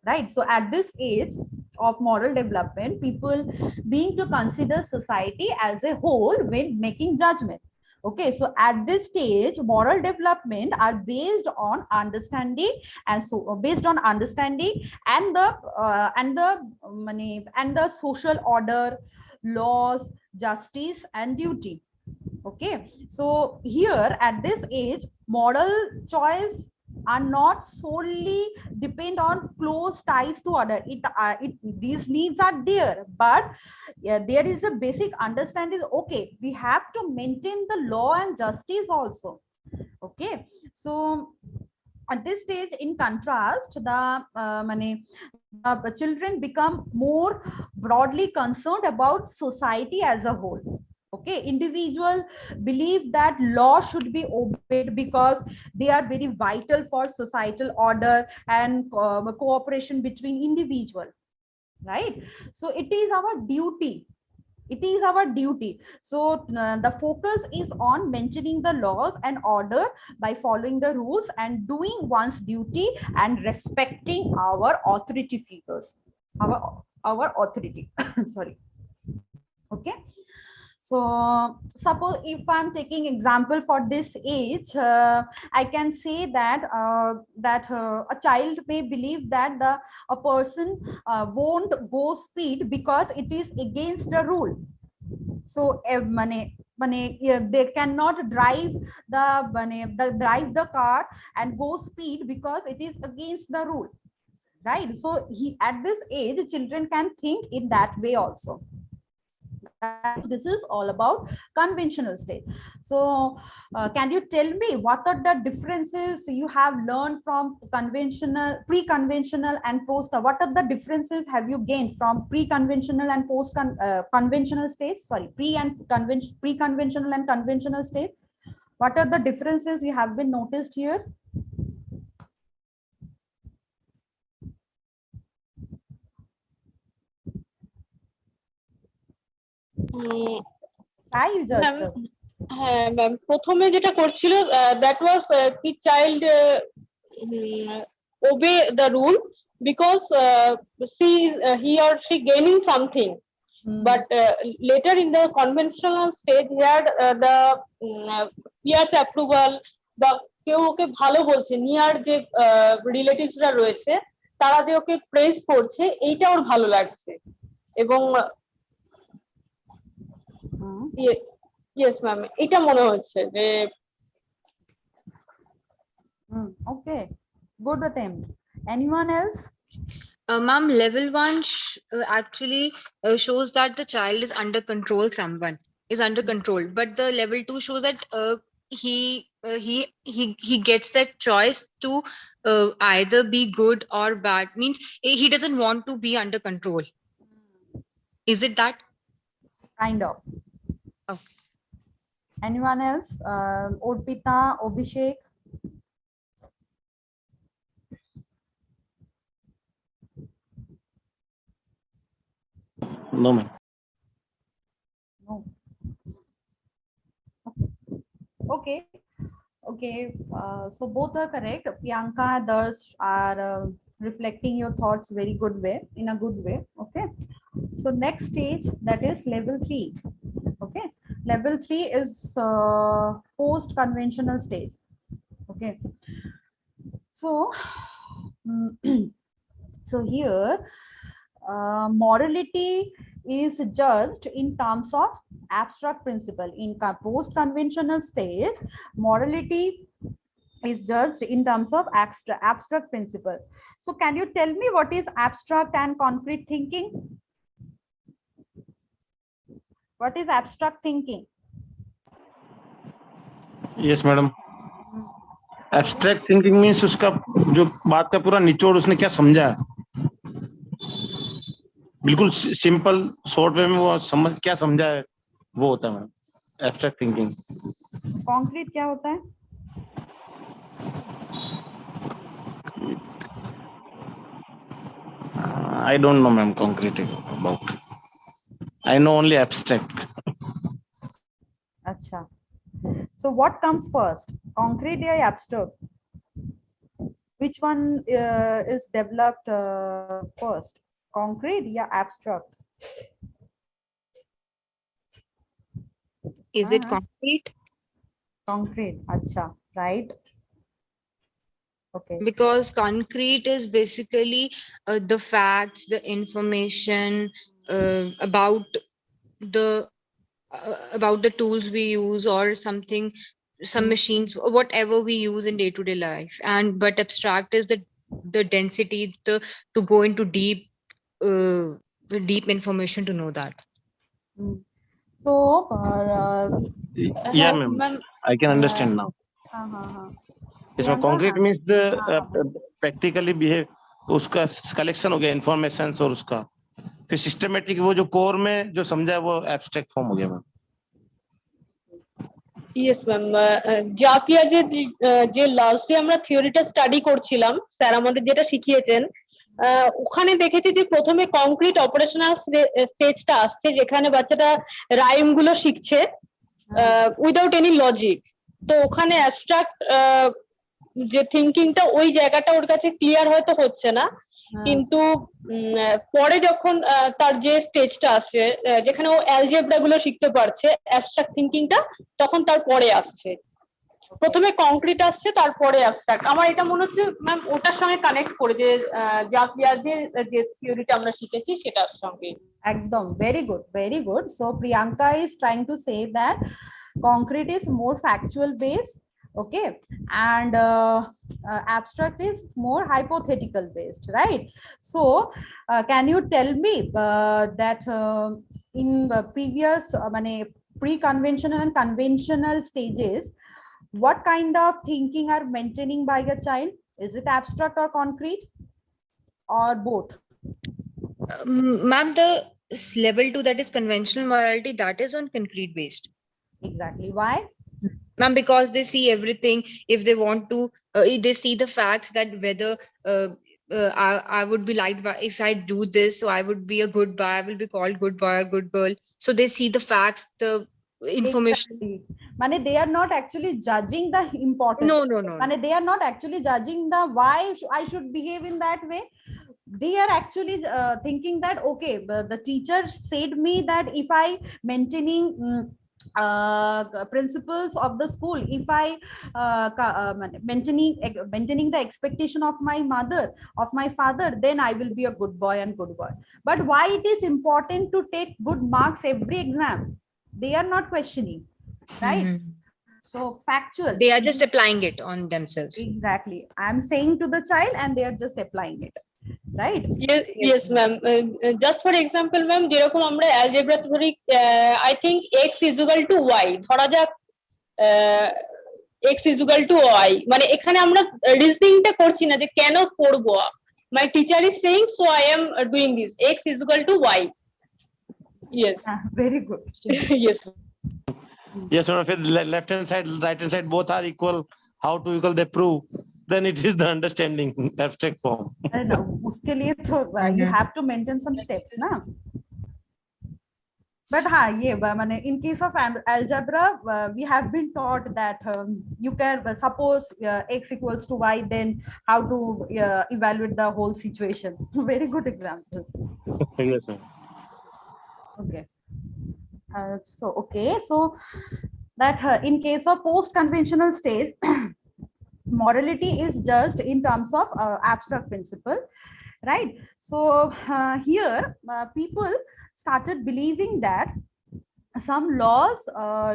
right? So at this age of moral development, people being to consider society as a whole when making judgment. Okay, so at this stage, moral development are based on understanding, and so based on understanding and the social order, laws, justice, and duty. Okay, so here at this age, moral choice are not solely depend on close ties to other. These needs are there, but there is a basic understanding. Okay, we have to maintain the law and justice also. Okay, so at this stage, in contrast, the children become more broadly concerned about society as a whole. Okay, individual believe that law should be obeyed because they are very vital for societal order and cooperation between individual, right? So it is our duty It is our duty. So the focus is on maintaining the laws and order by following the rules and doing one's duty and respecting our authority figures. Our authority. Sorry. Okay. So suppose if I'm taking example for this age, I can say that a child may believe that a person won't go speed because it is against the rule. So they cannot drive the car and go speed because it is against the rule, right? So at this age, children can think in that way also. This is all about conventional state. So can you tell me what are the differences you have learned from conventional, pre-conventional and post? What are the differences have you gained from pre-conventional and post conventional states? Sorry, pre-conventional and conventional state. What are the differences you have been noticed here? হ্যাঁ ma'am, প্রথমে যেটা করছিল that was কি child obey the rule because he or she gaining something. But later in the conventional stage, he had the peers approval, বা কেউ ওকে ভালো বলছে, near যে রিলেটিভসরা রয়েছে তারা যে ওকে প্রেজ করছে, এইটা ওর ভালো লাগছে। এবং ইয়েস ম্যাম, এটা মনে হচ্ছে যে okay, good attempt. Anyone else? Ma'am, level 1 actually shows that the child is under control, someone is under control, but the level 2 shows that he gets that choice to either be good or bad, means he doesn't want to be under control. Is it that? Kind of. Okay. Anyone else? Orpita, Abhishek? No, ma'am. No. Okay. Okay. So both are correct. Priyanka, Darsh are reflecting your thoughts very good way, in a good way. Okay. So next stage, that is level 3. Okay. Level 3 is post-conventional stage. Okay. So, so here, morality is judged in terms of abstract principle. In post-conventional stage, morality is judged in terms of abstract principle. So can you tell me what is abstract and concrete thinking? What is abstract thinking? Yes, madam. Abstract thinking means उसका जो बात का पूरा निचोड़ उसने क्या समझा है, बिल्कुल सिंपल शॉर्ट वे में वो समझ क्या समझा है, वो होता है मैडम एब्स्ट्रैक्ट थिंकिंग। कॉन्क्रीट क्या होता है? I don't know, ma'am, concrete about. I know only abstract. Acha. So what comes first, concrete or abstract? Which one is developed first, concrete or abstract? Is it concrete? Concrete. Acha. Right. Okay. Because concrete is basically the facts, the information about the tools we use or something, some machines, whatever we use in day-to-day life. And but abstract is the density, to go into deep information to know that. So Yeah, ma'am, I can understand now. इसमें concrete means the practically behave, उसका collection हो गया information और उसका फिर systematic वो जो core में जो समझा है वो abstract form हो गया मैम। ইয়েস ম্যাম, যা পিয়াজেট যে লাস্ট ডে আমরা থিওরিটা স্টাডি করছিলাম, স্যার আমাদের যেটা শিখিয়েছেন ওখানে দেখেছি যে প্রথমে কংক্রিট অপারেশনাল স্টেজটা আসছে, যেখানে বাচ্চাটা রাইম গুলো শিখছে উইদাউট এনি লজিক। তো ওখানে অ্যাবস্ট্রাক্ট যে থিঙ্কিংটা ওই জায়গাটা ওর কাছে ক্লিয়ার হয়তো হচ্ছে না, কিন্তু পরে যখন তার যে স্টেজটা আসছে যেখানে ও অ্যালজেব্রা গুলো শিখতে পারছে, অ্যাবস্ট্রাক্ট থিঙ্কিংটা তখন তার পরে আসছে। প্রথমে কংক্রিট আসছে, তারপরে অ্যাবস্ট্রাক্ট। আমার এটা মনে হচ্ছে ম্যাম ওটার সঙ্গে কানেক্ট করে, যে যে থিওরিটা আমরা শিখেছি সেটার সঙ্গে। একদম, very good, very good. So Priyanka is trying to say that concrete is more factual based, okay, and abstract is more hypothetical based, right? So can you tell me that in previous pre-conventional and conventional stages, what kind of thinking are maintaining by a child? Is it abstract or concrete, or both? Ma'am, the level 2, that is conventional morality, that is on concrete based. Exactly. Why? Ma'am, because they see everything. If they want to, they see the facts that whether I would be liked by, if I do this, so I would be a good boy, I will be called good boy or good girl. So they see the facts, the information. Exactly. They are not actually judging the importance. No. They are not actually judging the why I should behave in that way. They are actually thinking that okay, the teacher said me that if I maintaining principles of the school, if I maintaining the expectation of my mother, of my father, then I will be a good boy and good boy. But why it is important to take good marks every exam? They are not questioning, right? So factual, They are just applying it on themselves. Exactly. I'm saying to the child and they are just applying it, right? Yes ma'am. Just for example ma'am, যেরকম আমরা algebra ধরি, I think x is equal to y, ধরা যাক x is equal to y, মানে এখানে আমরা রিজনিংটা করছি না যে কেন করব, my teacher is saying so I am doing this, x is equal to y. Yes. Very good. Yes. Yes, or if left hand side, right hand side, both are equal, how to equal they prove, then it is the understanding abstract form. No, uske liye to you have to maintain some steps, na? But in case of algebra, we have been taught that you can suppose x equals to y, then how to evaluate the whole situation. Very good example. Yes, sir. Okay. So that in case of post-conventional stage, morality is just in terms of abstract principle, right? So here people started believing that some laws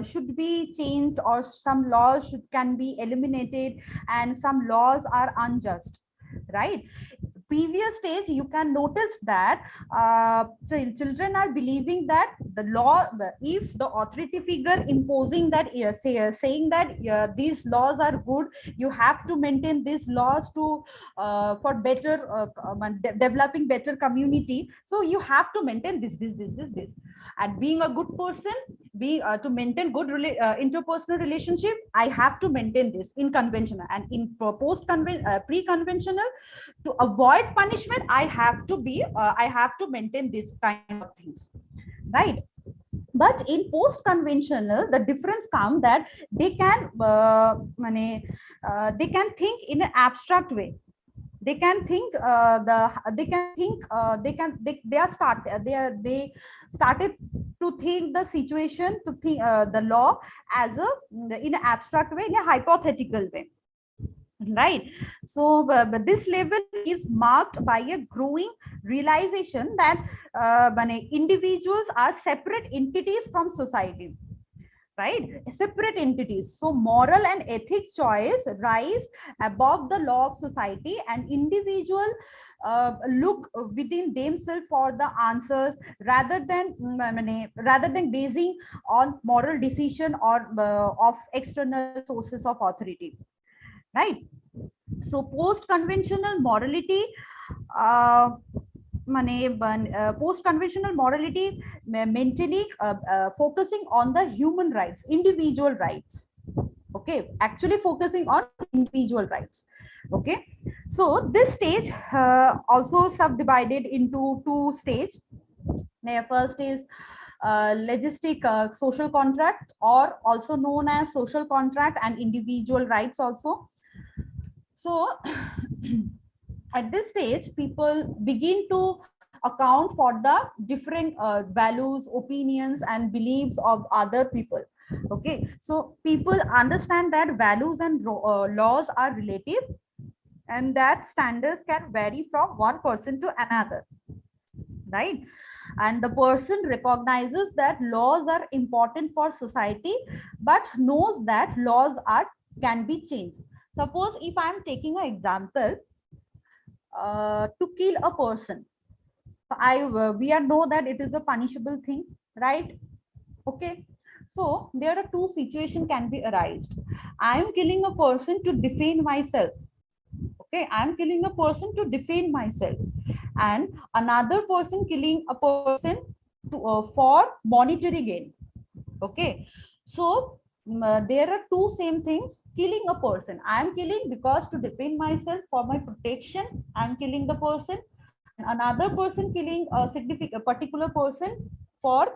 should be changed, or some laws can be eliminated, and some laws are unjust, right? Previous stage, you can notice that children are believing that the law, if the authority figure imposing that, saying that these laws are good, you have to maintain these laws to for better developing better community, so you have to maintain this, and being a good person, to maintain good interpersonal relationship, I have to maintain this in conventional, and in pre-conventional, to avoid punishment, I have to maintain this kind of things, right? But in post-conventional, the difference comes that they can think in an abstract way. They can think they started to think the situation, to think the law as in an abstract way, in a hypothetical way, right? So but this level is marked by a growing realization that individuals are separate entities from society, right? Separate entities. So moral and ethics choice rise above the law of society, and individual look within themselves for the answers, rather than basing on moral decision or of external sources of authority, right? So post-conventional morality, post-conventional morality maintaining focusing on the human rights, individual rights, okay, actually focusing on individual rights, okay. So this stage also subdivided into two stages. First is legistic social contract, or also known as social contract, and individual rights also. So at this stage, people begin to account for the different values, opinions, and beliefs of other people. Okay, so people understand that values and laws are relative, and that standards can vary from one person to another, right? And the person recognizes that laws are important for society, but knows that laws are can be changed. Suppose if I am taking an example, to kill a person, we are know that it is a punishable thing, right? Okay, so there are two situations can be arised. I am killing a person to defend myself. Okay, I am killing a person to defend myself, and another person killing a person to, for monetary gain. Okay, so there are two same things. Killing a person, I am killing because to defend myself, for my protection, I am killing the person, and another person killing a significant particular person for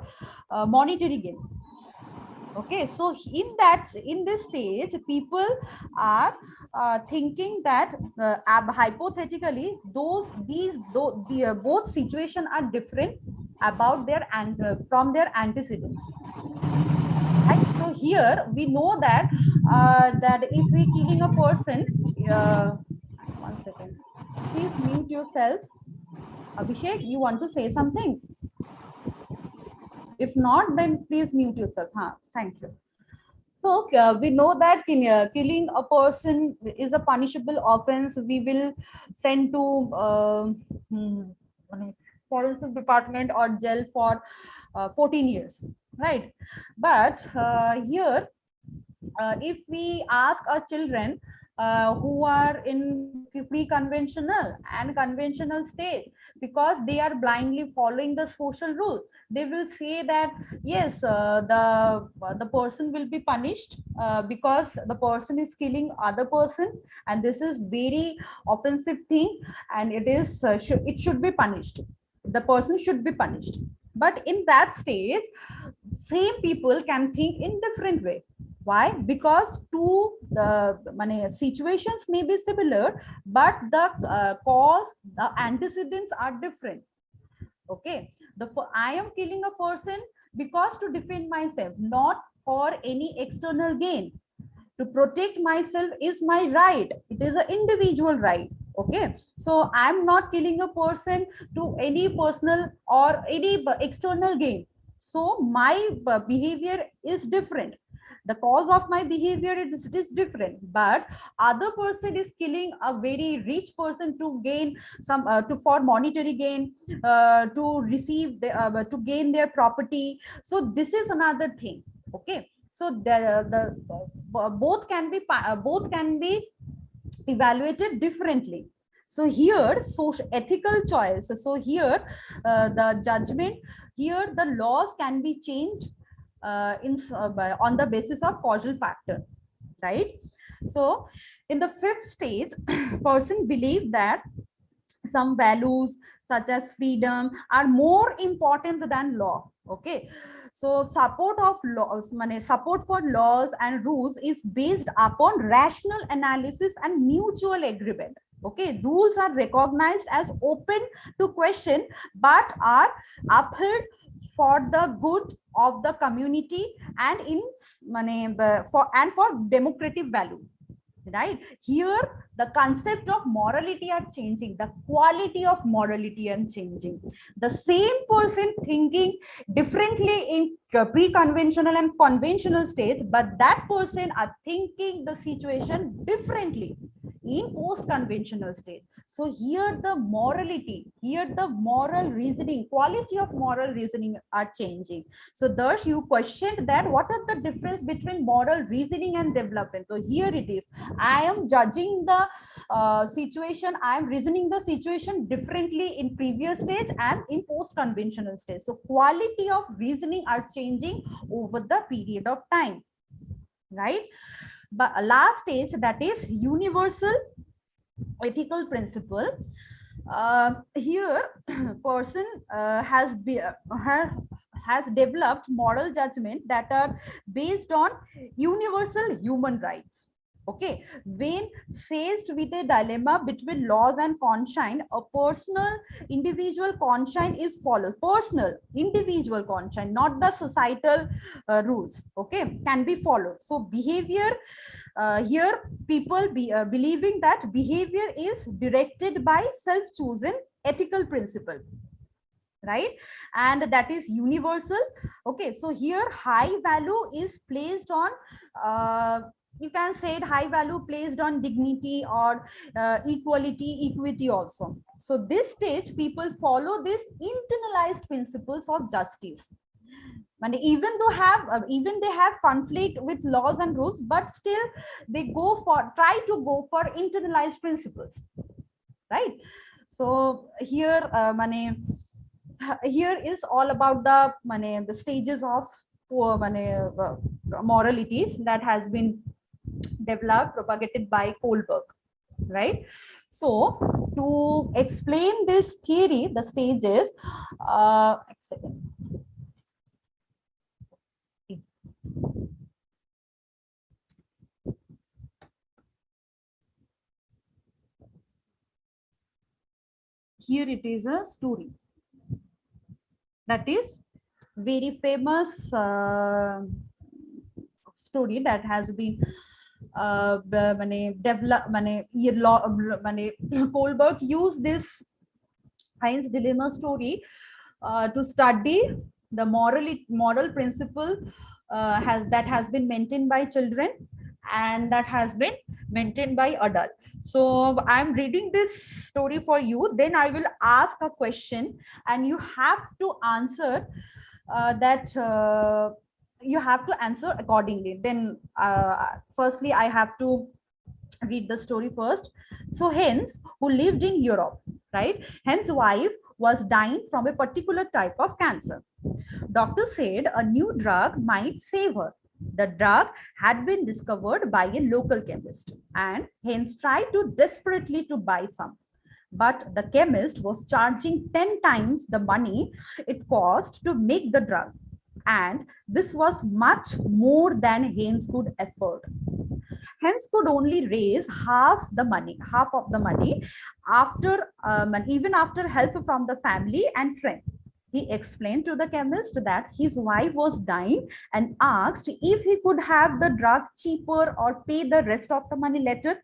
monetary gain. Okay, so in this stage, people are thinking that hypothetically both situations are different about their from their antecedents, right? So here we know that that if we killing a person, one second, please mute yourself. Abhishek, you want to say something? If not, then please mute yourself. Thank you. So we know that killing a person is a punishable offense. We will send to forensic department or jail for 14 years, right? But here, if we ask our children who are in pre-conventional and conventional state, because they are blindly following the social rules, they will say that yes, the person will be punished because the person is killing other person, and this is very offensive thing, and it is it should be punished. The person should be punished. But in that stage, same people can think in different way. Why? Because two situations may be similar, but the cause, the antecedents are different. Okay, I am killing a person because to defend myself, not for any external gain. To protect myself is my right. It is an individual right. Okay, so I'm not killing a person to any personal or any external gain. So my behavior is different. The cause of my behavior is different, but other person is killing a very rich person to gain some to for monetary gain, to receive to gain their property. So this is another thing. Okay, so both can be evaluated differently. So here, social ethical choice. So here, the judgment, here the laws can be changed on the basis of causal factor, right? So in the fifth stage, person believe that some values such as freedom are more important than law. Okay, so support for laws and rules is based upon rational analysis and mutual agreement. Okay, rules are recognized as open to question, but are upheld for the good of the community and for democratic value. Right here, the concept of morality are changing, the quality of morality are changing. The same person thinking differently in pre-conventional and conventional states, but that person are thinking the situation differently in post-conventional state. So here the morality, here the moral reasoning, quality of moral reasoning are changing. So thus you questioned that what are the difference between moral reasoning and development. So here it is, I am judging the situation, I am reasoning the situation differently in previous stage and in post-conventional stage. So quality of reasoning are changing over the period of time, right? But last stage, that is universal ethical principle. Here person has developed moral judgment that are based on universal human rights. Okay, when faced with a dilemma between laws and conscience, a personal individual conscience is followed. Personal individual conscience, not the societal rules, okay, can be followed. So behavior, here people believing that behavior is directed by self-chosen ethical principle, right, and that is universal. Okay, so here high value is placed on, you can say it, high value placed on dignity or equity also. So this stage people follow this internalized principles of justice, and even though even they have conflict with laws and rules, but still they try to go for internalized principles, right? So here here is all about the stages of moralities that has been developed, propagated by Kohlberg, right? So to explain this theory, the stages, a second. Here it is a story that is very famous story that has been Kohlberg used this Heinz dilemma story to study the moral principle that has been maintained by children and that has been maintained by adults. So I'm reading this story for you, then I will ask a question and you have to answer you have to answer accordingly. Then firstly I have to read the story first. So Heinz, who lived in Europe, right? Heinz's wife was dying from a particular type of cancer. Doctor said a new drug might save her. The drug had been discovered by a local chemist, and Heinz tried to desperately to buy some. But the chemist was charging 10 times the money it cost to make the drug. And this was much more than Heinz could afford. Heinz could only raise half of the money after even after help from the family and friends. He explained to the chemist that his wife was dying and asked if he could have the drug cheaper or pay the rest of the money later.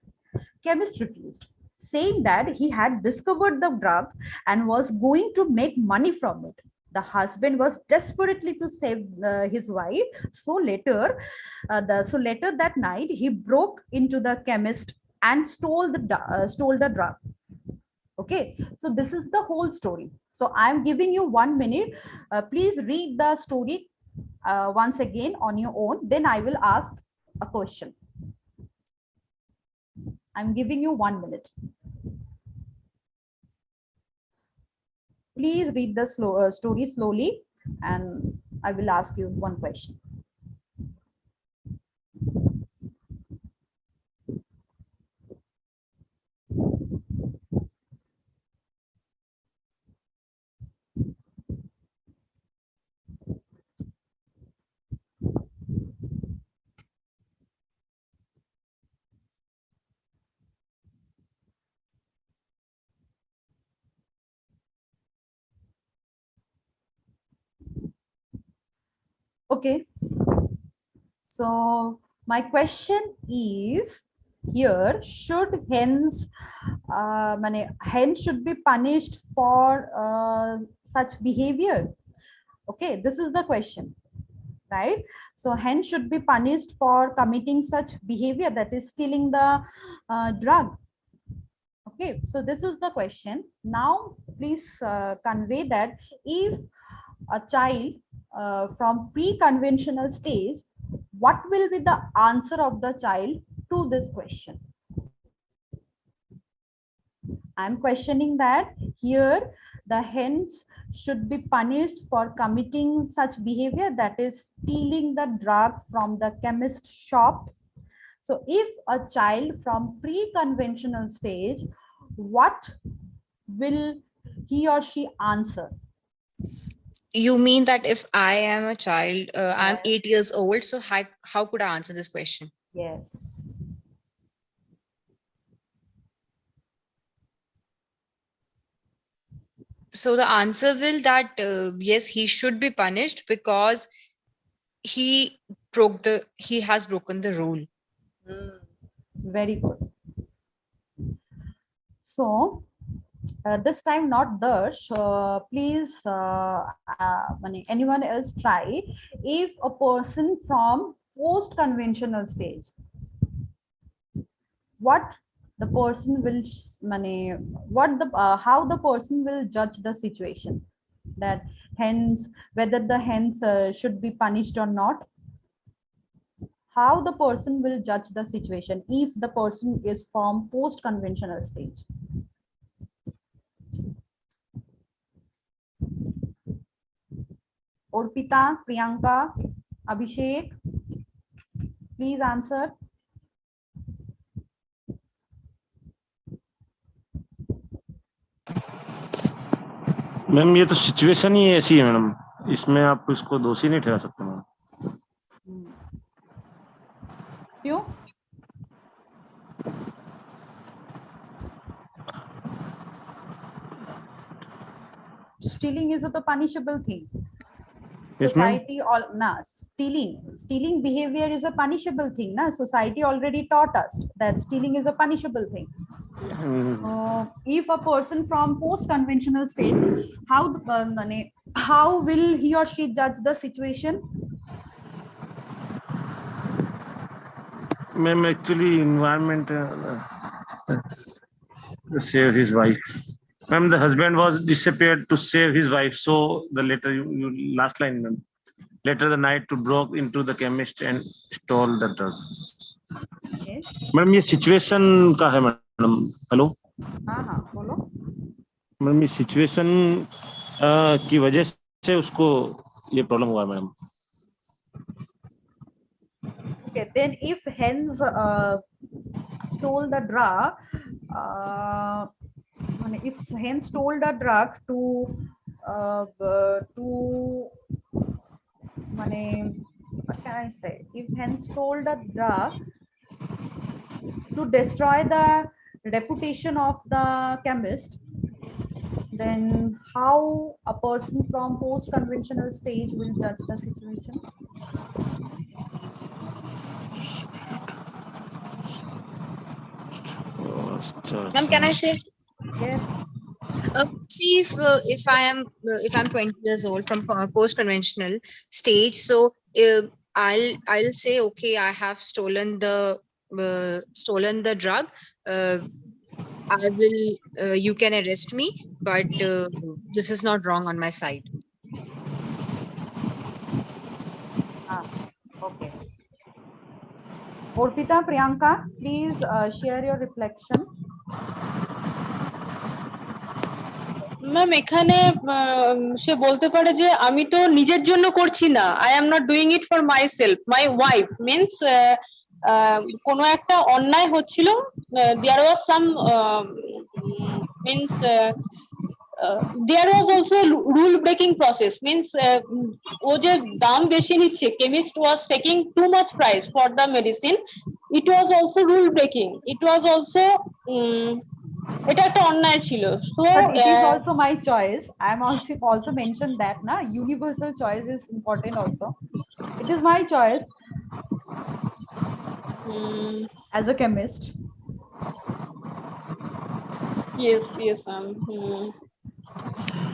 Chemist refused, saying that he had discovered the drug and was going to make money from it. The husband was desperately to save his wife. So later that night, he broke into the chemist and stole the drug. Okay, so this is the whole story. So I'm giving you 1 minute. Please read the story once again on your own. Then I will ask a question. I'm giving you 1 minute. Please read the story slowly and I will ask you one question. Okay, so my question is here, should Heinz should be punished for such behavior? Okay, this is the question, right? So Heinz should be punished for committing such behavior, that is stealing the drug. Okay, so this is the question. Now please convey that if a child from pre-conventional stage, what will be the answer of the child to this question? I'm questioning that here the Heinz should be punished for committing such behavior, that is stealing the drug from the chemist shop. So if a child from pre-conventional stage, what will he or she answer? You mean that if I am a child, I'm 8 years old, so how could I answer this question? Yes. So the answer will that yes, he should be punished because he has broken the rule. Very good. So this time not Darsh, please anyone else try. If a person from post-conventional stage, what the person will how the person will judge the situation, that hence whether the hence should be punished or not, how the person will judge the situation if the person is from post-conventional stage. Orpita, Priyanka, Abhishek, please answer. Ma'am ये तो situation ही ऐसी है madam, इसमें आप इसको दोषी नहीं ठहरा सकते मैम। क्यों? Stealing is a punishable thing. Society stealing behavior is a punishable thing. Na? Society already taught us that stealing is a punishable thing. If a person from post-conventional state, how will he or she judge the situation? Ma'am, actually, environment save his wife. Ma'am, the husband was disappeared to save his wife. So the later you last line, ma'am. Later the night to broke into the chemist and stole the drug. Yes. Madam ये situation का है madam. Hello. हाँ बोलो। Madam ये situation की वजह से उसको ये प्रॉब्लम हुआ madam. Okay, then if Heinz stole the drug, if Heinz stole the drug what can I say? If Heinz stole the drug to destroy the reputation of the chemist, then how a person from post-conventional stage will judge the situation? Ma'am, can I say? Yes. See, if I'm 20 years old from post-conventional stage, so I'll say, okay, I have stolen the drug. I will. You can arrest me, but this is not wrong on my side. Okay. Orpita, Priyanka, please share your reflection. Ma'am এখানে সে বলতে পারে যে আমি তো নিজের জন্য করছি না, I am not doing it for my self, my wife means কোনো একটা অন্যায় হচ্ছিল, দেয়ার ওয়াজ সাম means there was also a rule breaking process, means ও যে দাম বেশি নিচ্ছে, chemist was taking too much price for the medicine, it was also rule breaking, it was also এটা একটা অন্যায় ছিল। So but it is also my choice. I am also mentioned that na universal choice is important also. It is my choice as a chemist. yes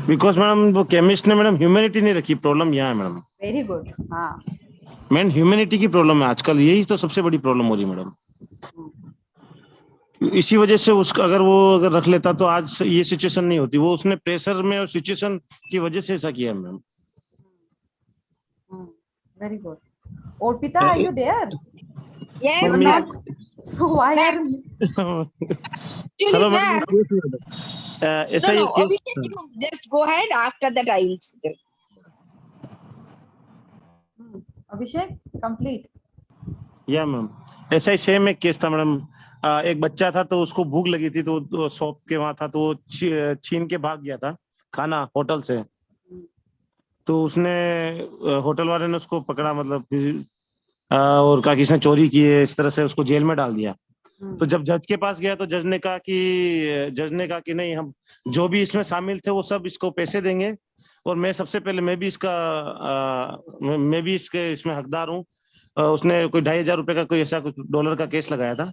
because madam वो chemist ने madam humanity नहीं रखी, problem यहाँ है madam. Very good. हाँ man humanity की problem है आजकल, यही तो सबसे बड़ी प्रॉब्लम हो रही है मैडम। इसी वजह से उसका अगर रख लेता तो आज ये सिचुएशन नहीं होती, वो उसने प्रेशर में और सिचुएशन की वजह से ऐसा किया ma'am. Very good. Orpita, are you there? Yes, ma'am. So why are hello madam, ऐसा no, ये you just go ahead, after that I will say. Abhishek, complete. Yeah ma'am, ऐसा ही सेम एक केस था मैडम। एक बच्चा था तो उसको भूख लगी थी, तो शॉप के वहां था, तो वो छीन के भाग गया था खाना होटल से। तो उसने होटल वाले ने उसको पकड़ा, मतलब और कहा कि इसने चोरी की है, इस तरह से उसको जेल में डाल दिया। तो जब जज के पास गया तो जज ने कहा कि नहीं, हम जो भी इसमें शामिल थे वो सब इसको पैसे देंगे, और मैं सबसे पहले मैं भी इसके इसमें हकदार हूँ। उसने कोई 2,500 रुपए का, कोई ऐसा कुछ डॉलर का केस लगाया था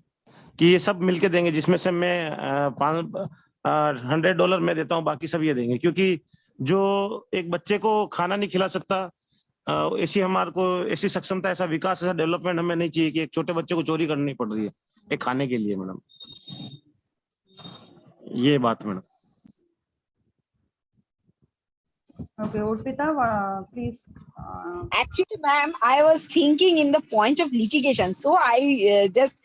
कि ये सब मिलके देंगे, जिसमें से मैं $100 मैं देता हूँ, बाकी सब ये देंगे। क्योंकि जो एक बच्चे को खाना नहीं खिला सकता, ऐसी हमारे को ऐसी सक्षमता, ऐसा विकास, ऐसा डेवलपमेंट हमें नहीं चाहिए कि एक छोटे बच्चे को चोरी करनी पड़ रही है एक खाने के लिए मैडम। ये बात madam. Okay, Urpita, please. Actually, ma'am, I was thinking in the point of litigation, so I just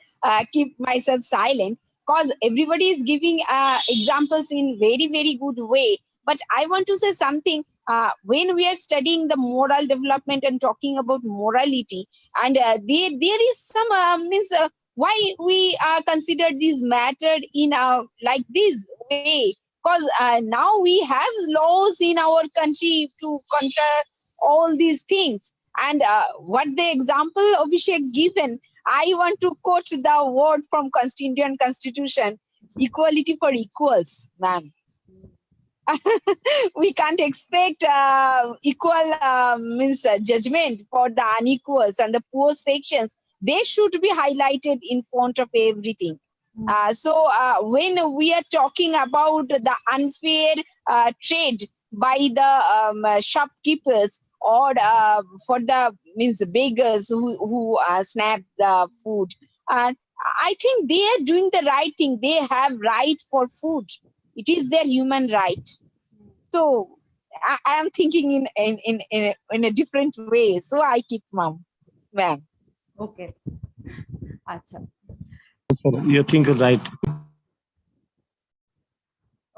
keep myself silent because everybody is giving examples in very, very good way. But I want to say something. When we are studying the moral development and talking about morality, and there is some why we consider this matter in like this way. Because now we have laws in our country to counter all these things. And what the example Abhishek given, I want to quote the word from Indian Constitution: equality for equals, ma'am. We can't expect equal judgment for the unequals and the poor sections. They should be highlighted in front of everything. So when we are talking about the unfair trade by the shopkeepers, or for the beggars who snap the food, I think they are doing the right thing. They have right for food. It is their human right. So I am thinking in a different way. So I keep mum. Ma'am. Okay. Acha. You think right.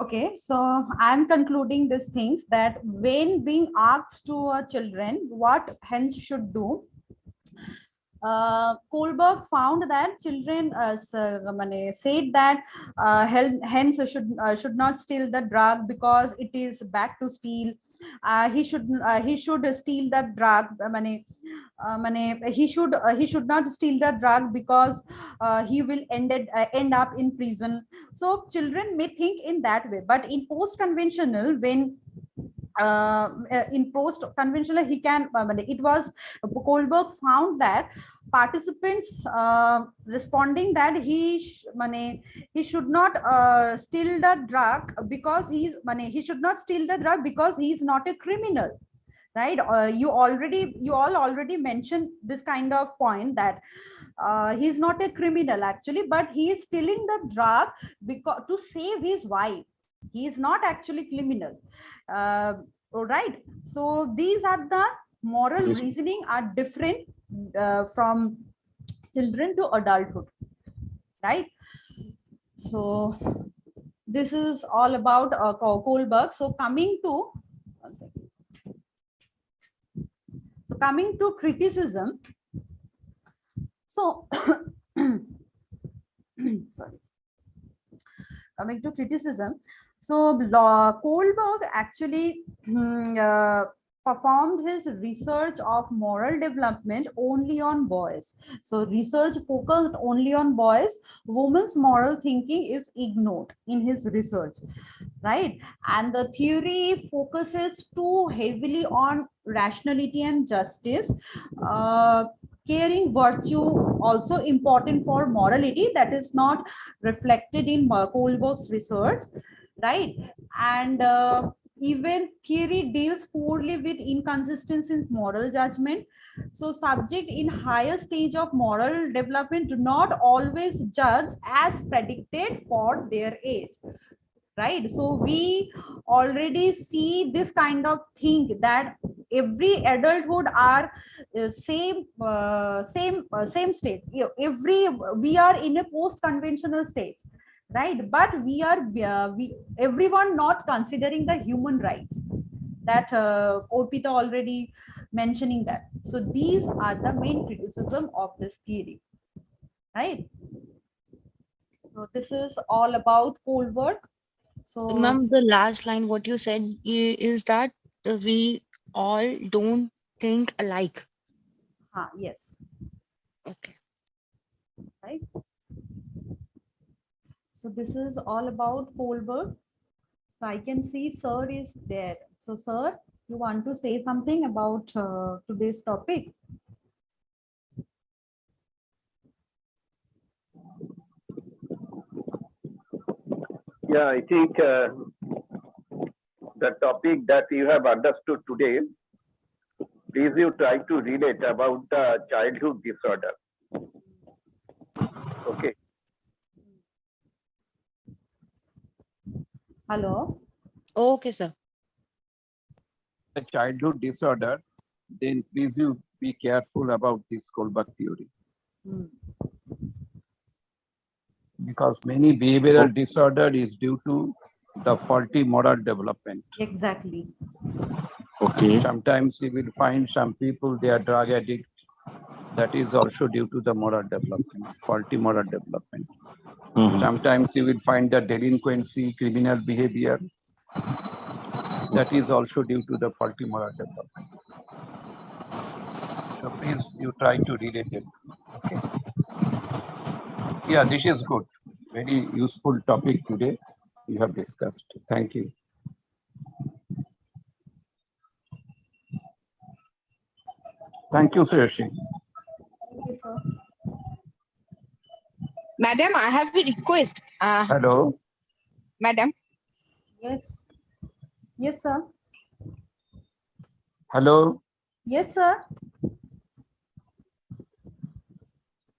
Okay, so I'm concluding these things that when being asked to children what hens should do, Kohlberg found that children said that hens should not steal the drug because it is bad to steal. He should steal the drug. He should not steal the drug because he will end up in prison. So children may think in that way, but in post-conventional, when in post-conventional, he can. It was Kohlberg found that participants responding that he should not steal the drug because he should not steal the drug because he is not a criminal, right? You all already mentioned this kind of point that he's not a criminal actually, but he is stealing the drug because to save his wife. He is not actually criminal. All right. So these are the moral reasoning are different from children to adulthood, right? So this is all about Kohlberg. So coming to criticism. So sorry. Coming to criticism. So Kohlberg actually performed his research of moral development only on boys. So research focused only on boys. Women's moral thinking is ignored in his research, right? And the theory focuses too heavily on rationality and justice. Caring virtue also important for morality, that is not reflected in Kohlberg's research, right? And even theory deals poorly with inconsistency in moral judgment. So subject in higher stage of moral development do not always judge as predicted for their age, right? So we already see this kind of thing that every adulthood are same state. We are in a post conventional state, right? But we are everyone not considering the human rights that Orpita already mentioning that. So these are the main criticism of this theory, right? So this is all about Kohlberg. So Ma'am, the last line, what you said is that we all don't think alike. yes, Okay. right. So this is all about Kohlberg. So I can see Sir is there. So Sir, you want to say something about today's topic? Yeah, I think the topic that you have understood today, please you try to relate about the childhood disorder. Okay. Hello. Okay, sir. The childhood disorder, then please you be careful about this Kohlberg theory. Because many behavioral disorder is due to the faulty moral development. Exactly. Okay. Sometimes you will find some people, they are drug addict. That is also due to the moral development, faulty moral development. Sometimes you will find the delinquency, criminal behavior. That is also due to the faulty moral development. So please, you try to relate it. Okay. Yeah, this is good. Very useful topic today you have discussed. Thank you. Thank you, Sriyashi. Okay, sir. Madam, I have a request. Hello. Madam. Yes. Yes, sir. Hello. Yes, sir.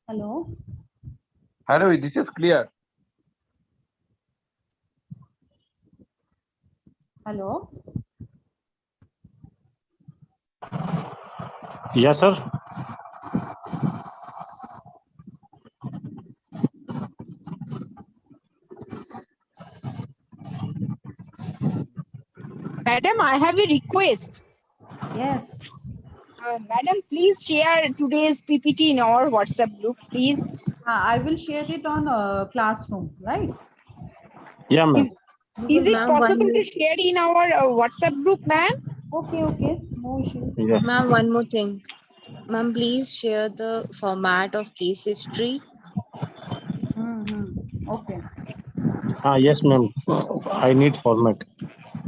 Hello. Hello, this is clear. Hello. Yes, sir. Madam, I have a request. Yes. Madam, please share today's PPT in our WhatsApp group, please. I will share it on Classroom, right? Yeah, ma'am. Is it Ma'am, possible to share in our WhatsApp group, ma'am? Okay, okay. No issue. Yes. Ma'am, one more thing. Ma'am, please share the format of case history. Okay. Yes, ma'am. I need format.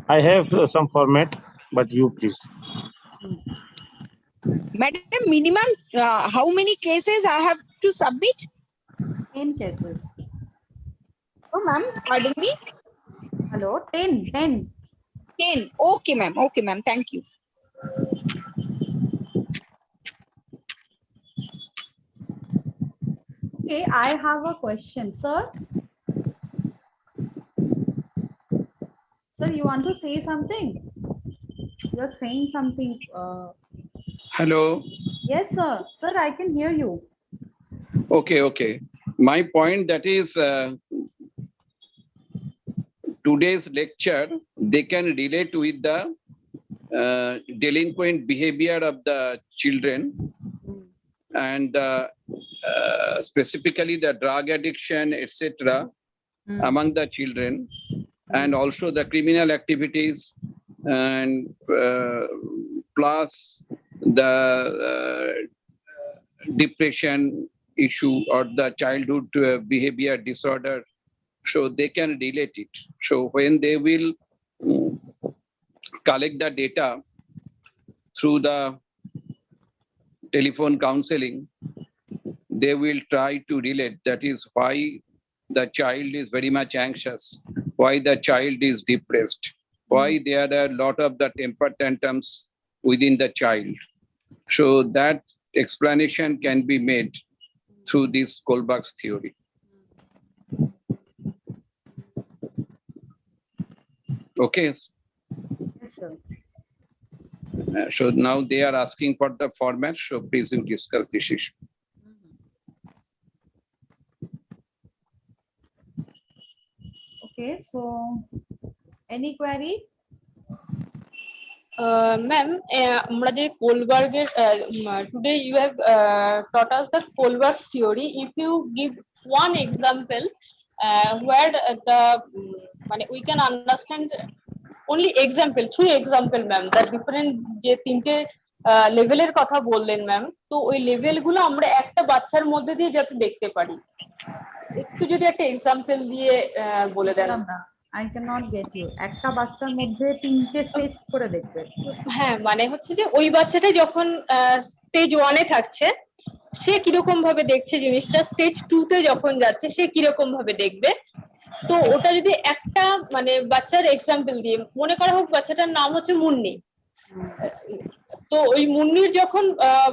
I have some format, but you please. Madam, minimum how many cases I have to submit? 10 cases. Oh, ma'am, pardon me? Hello. 10. 10. 10. Okay, ma'am. Okay, ma'am. Thank you. Okay, I have a question, sir. Sir, you want to say something? You're saying something. Hello. Yes, sir. Sir, I can hear you. Okay, okay. My point that is today's lecture, they can relate with the delinquent behavior of the children and specifically the drug addiction, etc. Among the children, and also the criminal activities, and plus the depression issue or the childhood behavior disorder. So they can relate it. So when they will collect the data through the telephone counseling, they will try to relate. That is why the child is very much anxious, why the child is depressed, why there are a lot of the temper tantrums within the child. So that explanation can be made through this Kohlberg's theory. Okay. Yes, sir. So now they are asking for the format. So please you discuss this issue. Okay, so any query? Ma'am, আমরা যে কোলবার্গের today you have taught us the Kohlberg theory. If you give one example where the মানে we can understand only example, through example, ma'am, the different যে তিনটে লেভেলের কথা বললেন ma'am, তো ওই লেভেলগুলো আমরা একটা বাচ্চার মধ্যে দিয়ে যাতে দেখতে পারি, একটু যদি একটা এক্সাম্পল দিয়ে বলে দেন। I cannot get you. একটা বাচ্চার মধ্যে তিনটে স্টেজ করে দেখবে। হ্যাঁ, মানে হচ্ছে যে ওই বাচ্চাটা যখন স্টেজ 1 এ থাকছে সে কিরকম ভাবে দেখছে জিনিসটা, স্টেজ 2 তে যখন যাচ্ছে সে কিরকম ভাবে দেখবে, তো ওটা যদি একটা মানে বাচ্চার এক্সাম্পল দিয়ে, মনে করা হোক বাচ্চাটার নাম হচ্ছে মুন্নি, তো ওই মুন্নির যখন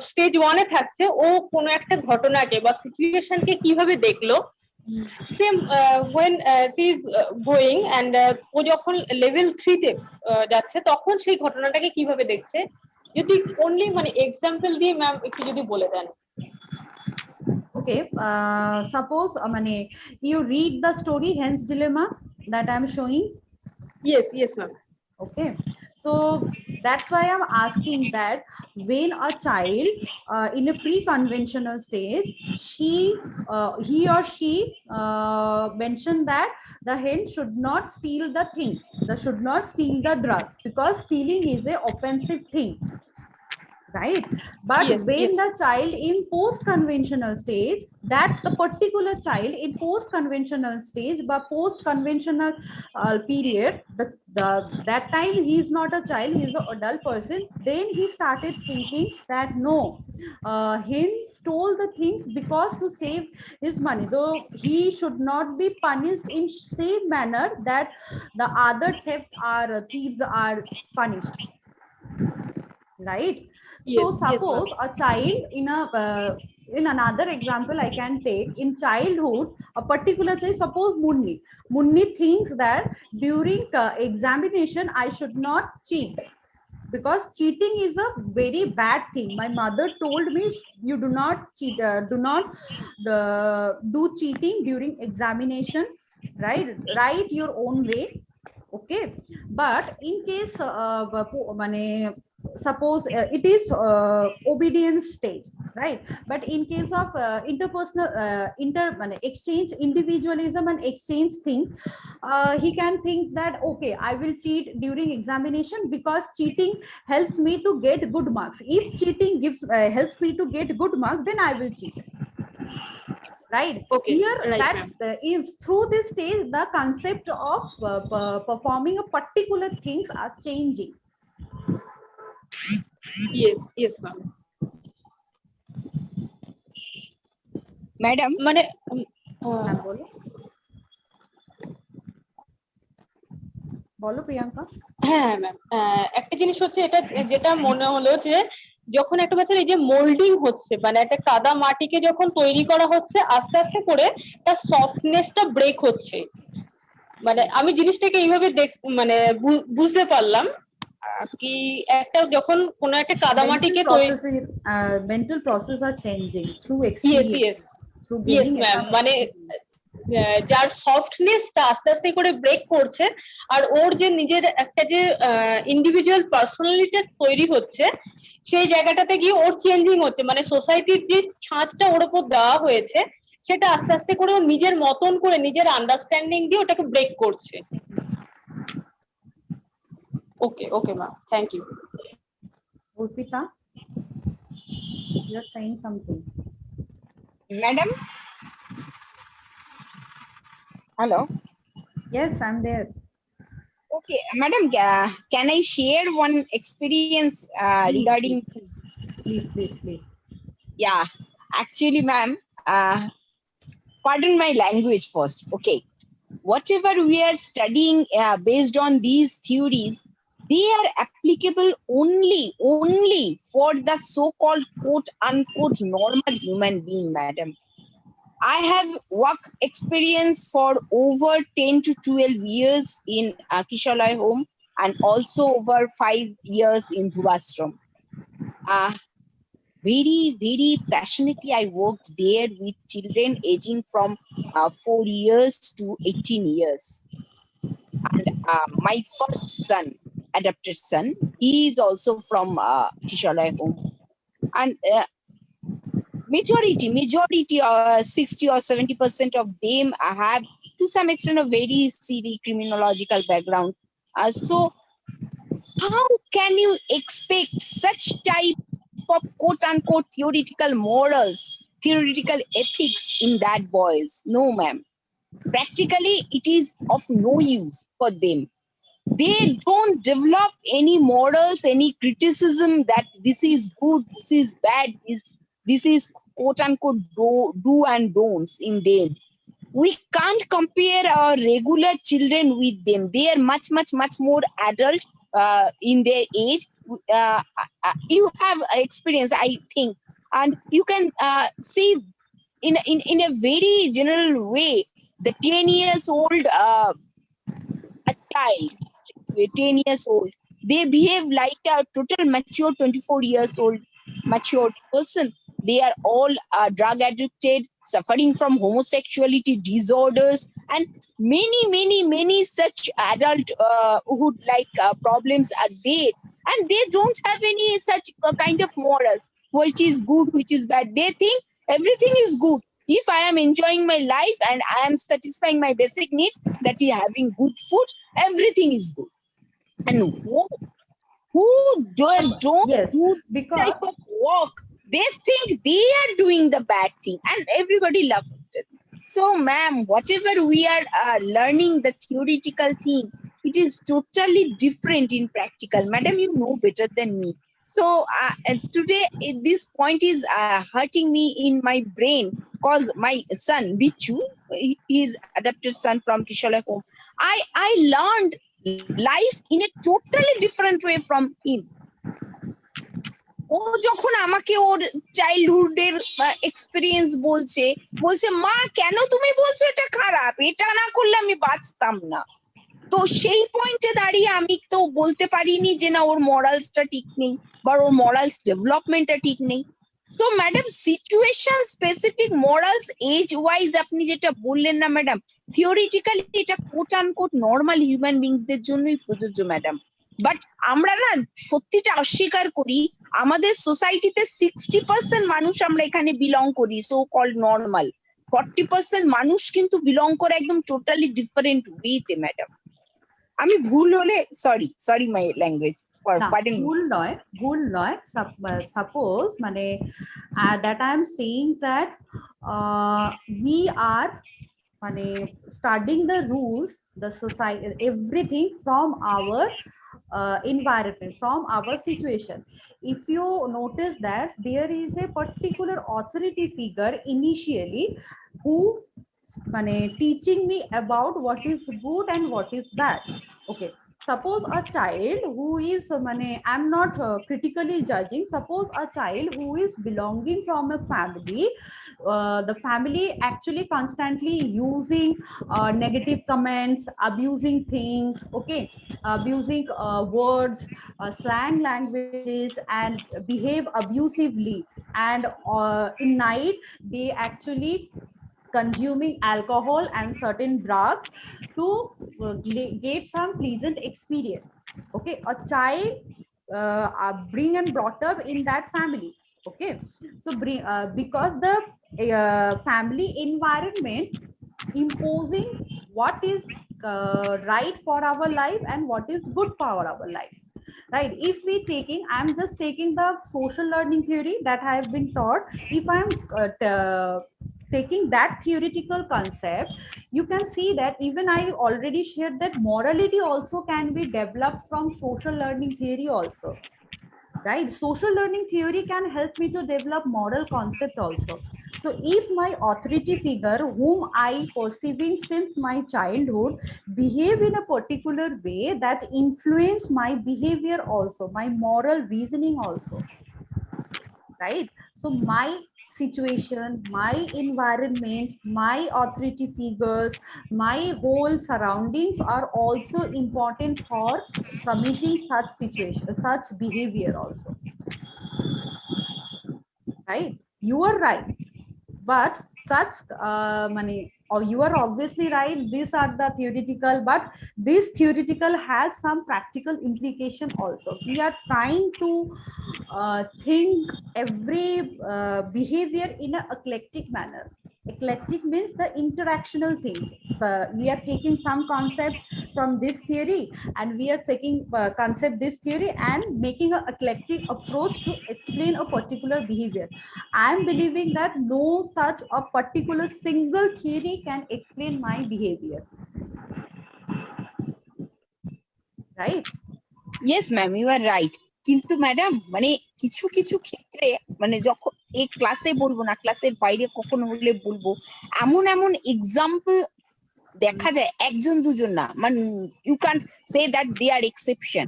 স্টেজ 1 এ থাকছে ও কোনো একটা ঘটনাকে বা সিচুয়েশনকে কিভাবে দেখলো, same when she is going and ও যখন লেভেল 3 তে যাচ্ছে তখন সেই ঘটনাটাকে কিভাবে দেখছে, যদি অনলি মানে এক্সাম্পল দিয়ে ম্যাম একটু যদি বলে দেন। Okay, suppose মানে you read the story Heinz dilemma that I am showing. Yes ma'am. Okay, so that's why I'm asking that when a child in a pre-conventional stage, he or she mentioned that the hen should not steal the things, should not steal the drug, because stealing is a offensive thing, right? But when the child in post-conventional stage, that the particular child in post-conventional stage but post-conventional period, that time he is not a child, he is an adult person, then he started thinking that no, he stole the things because to save his money, though he should not be punished in same manner that the other theft or thieves are punished, right? So suppose a child in another example I can take, in childhood a particular child, suppose Munni thinks that during examination I should not cheat, because cheating is a very bad thing. My mother told me you do not cheat, do not do cheating during examination, right? Write your own way. Okay, but in case suppose it is obedience stage, right? But in case of interpersonal exchange, individualism and exchange thing, he can think that okay, I will cheat during examination because cheating helps me to get good marks. If cheating gives helps me to get good marks, then I will cheat, right? Okay, here right, that if through this stage the concept of performing a particular things are changing. Yes ma'am. Madam, মানে বলো প্রিয়াঙ্কা। হ্যাঁ ma'am, একটা জিনিস হচ্ছে এটা যেটা মনে হলো যে যখন একটা বাচ্চার এই যে মোল্ডিং হচ্ছে, মানে একটা কাদা মাটিকে যখন তৈরি করা হচ্ছে আস্তে আস্তে করে তার সফটনেসটা ব্রেক হচ্ছে, মানে আমি জিনিসটাকে এইভাবে মানে বুঝতে পারলাম কি একটা যখন কোন একটা কাদা মাটিকে mental process are changing through experience. Yes ma'am, মানে যার সফটনেসটা আস্তে আস্তে করে ব্রেক করছে আর ওর যে নিজের একটা যে ইন্ডিভিজুয়াল পার্সোনালিটি তৈরি হচ্ছে সেই জায়গাটাতে গিয়ে ওর চেঞ্জিং হচ্ছে, মানে সোসাইটির যে ছাঁচটা ওর উপর দেওয়া হয়েছে সেটা আস্তে আস্তে করে ও নিজের মতন করে নিজের আন্ডারস্ট্যান্ডিং দিয়ে ওটাকে ব্রেক করছে। ওকে ma'am, thank you. Urpita, you are saying something. Madam? Hello? Yes, I'm there. Okay, madam, can I share one experience regarding this? Please. Yeah, actually, ma'am, pardon my language first. Okay, whatever we are studying based on these theories, they are applicable only for the so-called quote unquote normal human being, madam. I have work experience for over 10 to 12 years in Kishalai home and also over 5 years in Dhuvastram. Very passionately I worked there with children aging from 4 years to 18 years. And my first son, adopted son, he is also from Kishalaya home. And majority 60 or 70% of them have to some extent a very silly criminological background. So how can you expect such type of quote unquote theoretical morals, theoretical ethics in that boys? No, ma'am. Practically, it is of no use for them. They don't develop any morals, any criticism that this is good, this is bad, this is quote unquote do and don'ts in them. We can't compare our regular children with them. They are much more adult in their age. You have experience, I think, and you can see in a very general way the 10 years old a child, 10 years old, they behave like a total mature 24 years old mature person. They are all drug addicted, suffering from homosexuality disorders, and many such adulthood like problems are there. And they don't have any such kind of morals, which is good, which is bad. They think everything is good. If I am enjoying my life and I am satisfying my basic needs, that is having good food, everything is good. And who don't Yes, do because type of work, they think they are doing the bad thing, and everybody loves it. So, ma'am, whatever we are learning the theoretical thing, it is totally different in practical. Madam, you know better than me. So today this point is hurting me in my brain, because my son Bichu, he is adopted son from Kishala home. I learned life in a totally different way from him. ও যখন আমাকে ওর চাইল্ডহুডের experience বলছে মা কেন তুমি বলছো এটা খারাপ, এটা না করলে আমি বাঁচতাম না। তো সেই পয়েন্টে দাঁড়িয়ে আমি তো বলতে পারিনি যে না ওর মরালসটা ঠিক নেই বা ওর মরালস ডেভেলপমেন্টটা ঠিক নেই। তো madam situation specific morals age wise আপনি যেটা বললেন না ম্যাডাম, থিওরিটিক্যালি এটা কোট আনকোট নর্মাল হিউম্যান বিংসদের জন্যই প্রযোজ্য ম্যাডাম। বাট আমরা না সত্যিটা অস্বীকার করি, আমাদের সোসাইটিতে 60% মানুষ আমরা এখানে বিলং করি সো কল্ড নর্মাল, 40% মানুষ কিন্তু বিলং করে একদম টোটালি ডিফারেন্ট ওয়েতে ম্যাডাম। আমি ভুল হলে সরি মাই ল্যাঙ্গুয়েজ, ভুল নয় সাপোজ মানে that I am saying that we are মানে studying the rules, the society, everything from our environment, from our situation. If you notice that there is a particular authority figure initially who teaching me about what is good and what is bad. Okay, suppose a child who is I'm not critically judging, suppose a child who is belonging from a family, the family actually constantly using negative comments, abusing things, okay, abusing words, slang languages, and behave abusively, and in night they actually consuming alcohol and certain drugs to get some pleasant experience. Okay, a child bring and brought up in that family. Okay, so because the family environment imposing what is right for our life and what is good for our life, right? If we taking, I'm just taking the social learning theory that I have been taught. If I'm taking that theoretical concept, you can see that even I already shared that morality also can be developed from social learning theory also, right? Social learning theory can help me to develop moral concept also. So if my authority figure whom I perceiving since my childhood behave in a particular way that influence my behavior also, my moral reasoning also, right? So my situation, my environment, my authority figures, my whole surroundings are also important for committing such situation, such behavior also, right? You are right, but such or you are obviously right, these are the theoretical, but this theoretical has some practical implication also. We are trying to think every behavior in an eclectic manner. Eclectic means the interactional things. So we are taking some concept from this theory, and we are taking concept this theory and making an eclectic approach to explain a particular behavior. I am believing that no such a particular single theory can explain my behavior. Right? Yes, ma'am, you are right. কিন্তু madam মানে কিছু কিছু ক্ষেত্রে মানে যখন এই ক্লাসে বলবো না, ক্লাসের বাইরে কখনো হলে বলবো, এমন এমন এক্সাম্পল দেখা যায়, একজন দুজন না, মানে you can't say that they are exception.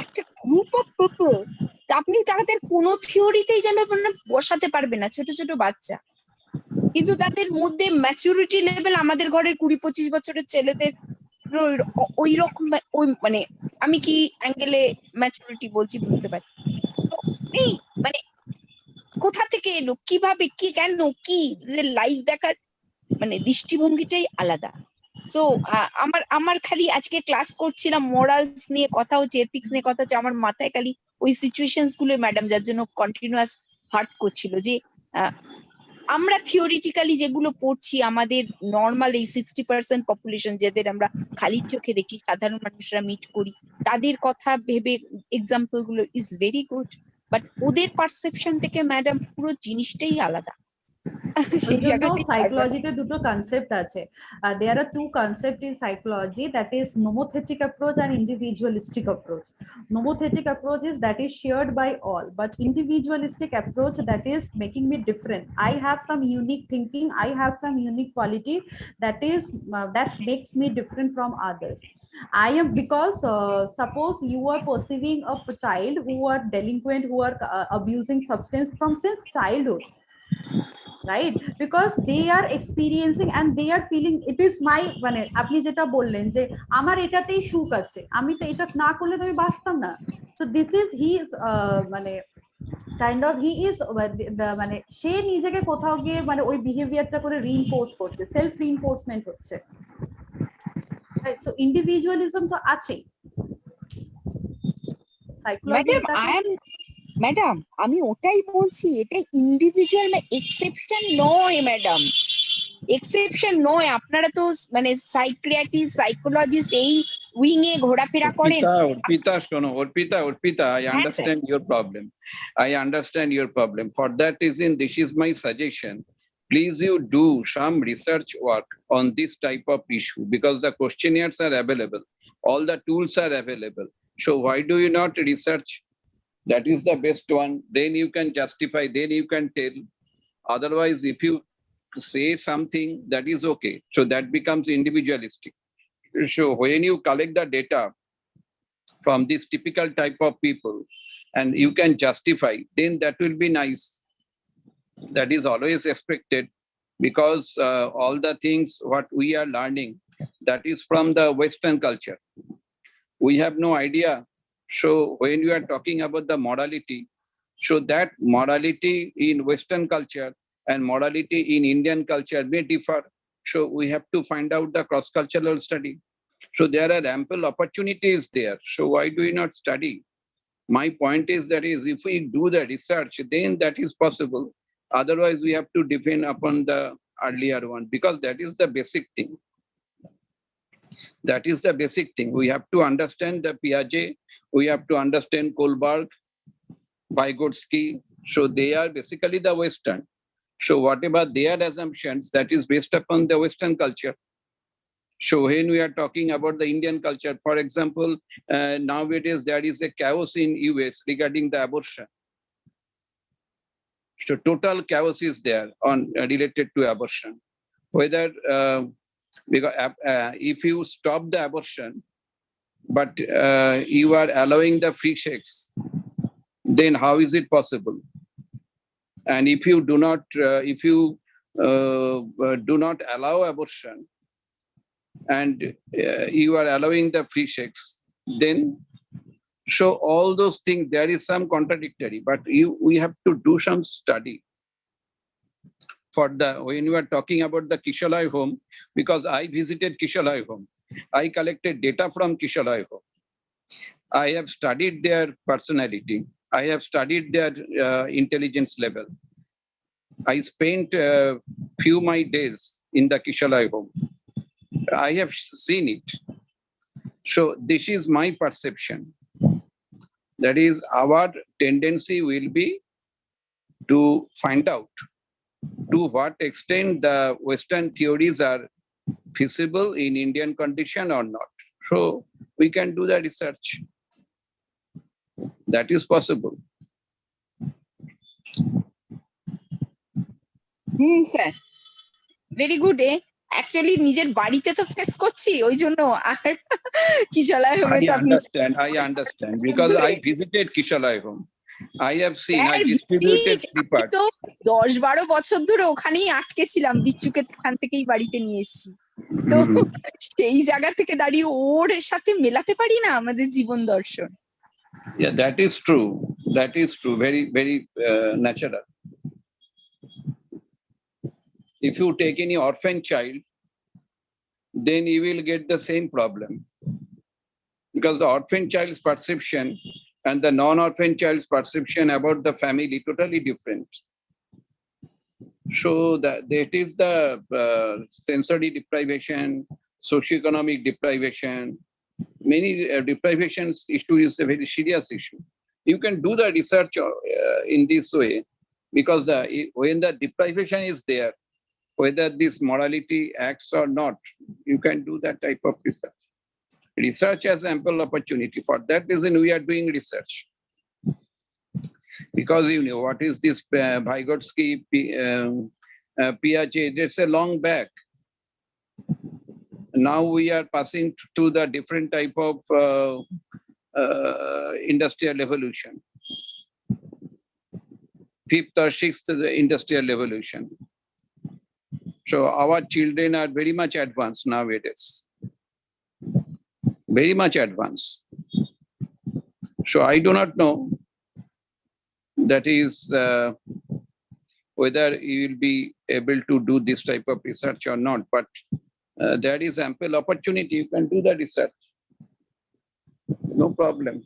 একটা গ্রুপ অফ পিপল আপনি তাদের কোনো থিওরিতেই যেন মানে বসাতে পারবে না, ছোট ছোট বাচ্চা, কিন্তু তাদের মধ্যে ম্যাচুরিটি লেভেল আমাদের ঘরের 20-25 বছরের ছেলেদের ওই রকম, ওই মানে আমি কি অ্যাঙ্গেলে ম্যাচুরিটি বলছি বুঝতে পারছি তো এই মানে কোথা থেকে এলো, কিভাবে, কি, কেন, কি লাইফ দেখার মানে দৃষ্টিভঙ্গিটাই আলাদা। সো আমার খালি আজকে ক্লাস করছিলাম, মোরালস নিয়ে কথা হচ্ছে, এথিক্স নিয়ে কথা হচ্ছে, আমার মাথায় খালি ওই সিচুয়েশনস গুলো ম্যাডাম যার জন্য কন্টিনিউয়াস হার্ট করছিল যে আমরা থিওরিটিক্যালি যেগুলো পড়ছি, আমাদের নর্মাল এই 60% পপুলেশন যাদের আমরা খালি চোখে দেখি, সাধারণ মানুষরা মিট করি, তাদের কথা ভেবে এক্সাম্পল গুলো ইজ ভেরি গুড, বাট ওদের পারসেপশন থেকে ম্যাডাম পুরো জিনিসটাই আলাদা। সেই জায়গাটাই সাইকোলজিতে দুটো কনসেপ্ট আছে। There are two concepts in psychology, that is nomothetic approach and individualistic approach. Nomothetic approach is that is shared by all, but individualistic approach that is making me different. I have some unique thinking, I have some unique quality that is that makes me different from others. I am, because suppose you are perceiving a child who are delinquent, who are abusing substance from since childhood, right? Because they are experiencing and they are feeling it is my, মানে আপনি যেটা বললেন যে আমার এটাতেই সুখ আছে, আমি তো এটা না করলে তো আমি বাঁচতাম না। So this is he is মানে কাইন্ড অফ হি ইজ মানে সে নিজেকে কোথাও গিয়ে মানে ওই বিহেভিয়ারটা করে রিইনফোর্স করছে, সেলফ রিইনফোর্সমেন্ট হচ্ছে, রাইট? সো ইন্ডিভিজুয়ালিজম তো আছেই। ম্যাডাম আমি ওটাই বলছি, এটা ইন্ডিভিজুয়াল না এক্সেপশন নয় ম্যাডাম, এক্সেপশন নয়। আপনারা তো মানে সাইকিয়াট্রিস্ট, সাইকোলজিস্ট এই উইং এ ঘোরাফেরা করেন। অর্পিতা শোনো, Arpita, I understand your problem. I understand your problem. For that reason, this is my suggestion. Please you do some research work on this type of issue, because the questionnaires are available, all the tools are available. So why do you not research? That is the best one. Then you can justify, then you can tell. Otherwise, if you say something, that is okay. So that becomes individualistic. So when you collect the data from this typical type of people and you can justify, then that will be nice. That is always expected, because all the things what we are learning, that is from the Western culture. We have no idea. So when you are talking about the morality, so that morality in Western culture and morality in Indian culture may differ. So we have to find out the cross-cultural study. So there are ample opportunities there. So why do we not study? My point is that is if we do the research, then that is possible. Otherwise, we have to depend upon the earlier one, because that is the basic thing. That is the basic thing. We have to understand the Piaget. We have to understand Kohlberg, Vygotsky. So they are basically the Western. So whatever their assumptions, that is based upon the Western culture. So when we are talking about the Indian culture, for example, nowadays there is a chaos in US regarding the abortion. So total chaos is there on related to abortion. Whether because if you stop the abortion, but you are allowing the free sex, then how is it possible? And if you do not allow abortion and you are allowing the free sex, then so all those things, there is some contradictory, but we have to do some study. for the, when you are talking about the Kishalai home, because I visited Kishalai home, I collected data from Kishalai home. I have studied their personality. I have studied their intelligence level. I spent few my days in the Kishalai home. I have seen it. So this is my perception. That is, our tendency will be to find out to what extent the Western theories are feasible in Indian condition or not. So we can do the research. That is possible. Sir very good actually নিজের বাড়িতে তো face করছি ওই জন্য আর কিশোলায় হবে তো আপনি I understand because I visited Kishalai home. I have seen, I distributed slippers. তো 10-12 বছর ধরে ওখানেই আটকে ছিলাম, বিচ্ছুকে ওখান থেকেই বাড়িতে নিয়ে এসেছি, তো সেই জায়গা থেকে দাঁড়িয়ে ওর সাথে মেলাতে পারি না আমাদের জীবন দর্শন। Yeah, that is true. That is true. Very, very natural. If you take any orphan child, then you will get the same problem. Because the orphan child's perception and the non-orphan child's perception about the family totally different. So that is the sensory deprivation, socioeconomic deprivation. Many deprivations issue is a very serious issue. You can do the research in this way because when the deprivation is there, whether this morality acts or not, you can do that type of research. Research has ample opportunity. For that reason, we are doing research. Because you know, what is this Vygotsky, Piaget, it's a long back. Now we are passing to the different type of industrial revolution. Fifth or sixth industrial revolution. So our children are very much advanced nowadays. Very much advanced. So I do not know that is whether you will be able to do this type of research or not, but there is ample opportunity. You can do the research. No problem.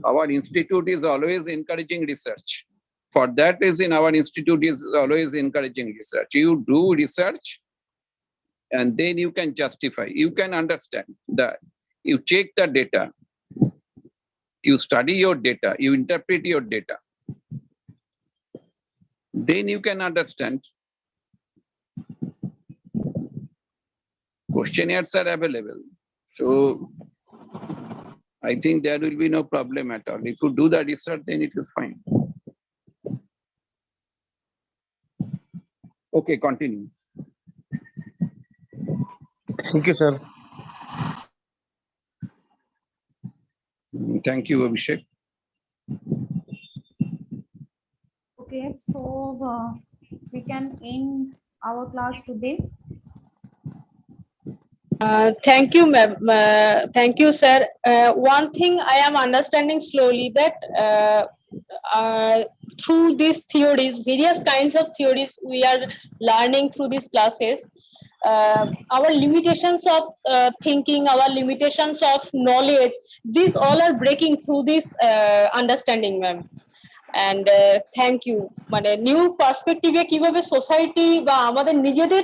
Our institute is always encouraging research. For that reason, our institute is always encouraging research. You do research and then you can justify. You can understand that. You check the data. You study your data. You interpret your data. Then you can understand. Questionnaires are available. So I think there will be no problem at all. If you do the research, then it is fine. Okay, continue. Thank you, sir. Thank you, Abhishek. Okay, so we can end our class today. Thank you, ma'am. Thank you, sir. One thing I am understanding slowly that through these theories, various kinds of theories we are learning through these classes, our limitations of thinking, our limitations of knowledge, these all are breaking through this understanding, ma'am. And thank you. মানে new পার্সপেক্টিভে কিভাবে society বা আমাদের নিজেদের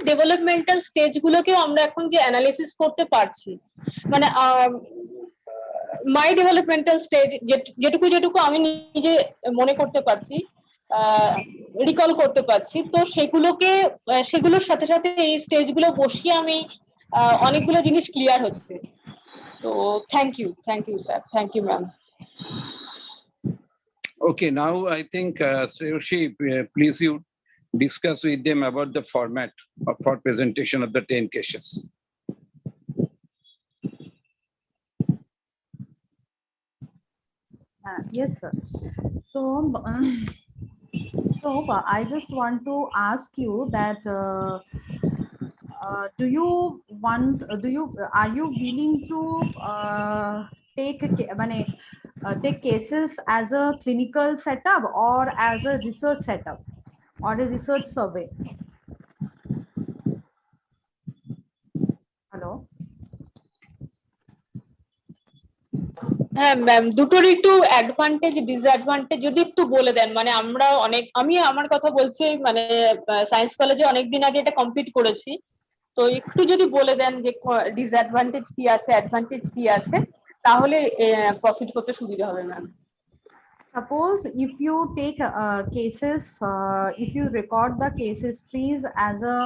developmental স্টেজগুলোকেও আমরা এখন যে analysis করতে পারছি, মানে মাই ডেভেলপমেন্টাল স্টেজ যেটুকু আমি নিজে মনে করতে পারছি, রিকল করতে পারছি, তো সেগুলোর সাথে সাথে এই স্টেজগুলো বসিয়ে আমি অনেকগুলো জিনিস ক্লিয়ার হচ্ছে। তো thank you sir, thank you ma'am. Okay, now I think Sreyoshi, please you discuss with them about the format for presentation of the 10 cases. Yes, sir. So I just want to ask you that are you willing to take মানে take cases as a clinical setup or as a research setup or a research survey? Hello? হ্যাঁ ma'am, দুটোর একটু advantage disadvantage যদি একটু বলে দেন। মানে আমরা আমি আমার কথা বলছি, মানে সায়েন্স কলেজে অনেকদিন আগে এটা কমপ্লিট করেছি, তো একটু যদি বলে দেন যে ডিসঅ্যাডভান্টেজ কি আছে, অ্যাডভান্টেজ কি আছে, তাহলে প্রসিড করতে সুবিধা হবে ma'am. Suppose if you take cases, if you record the case histories as a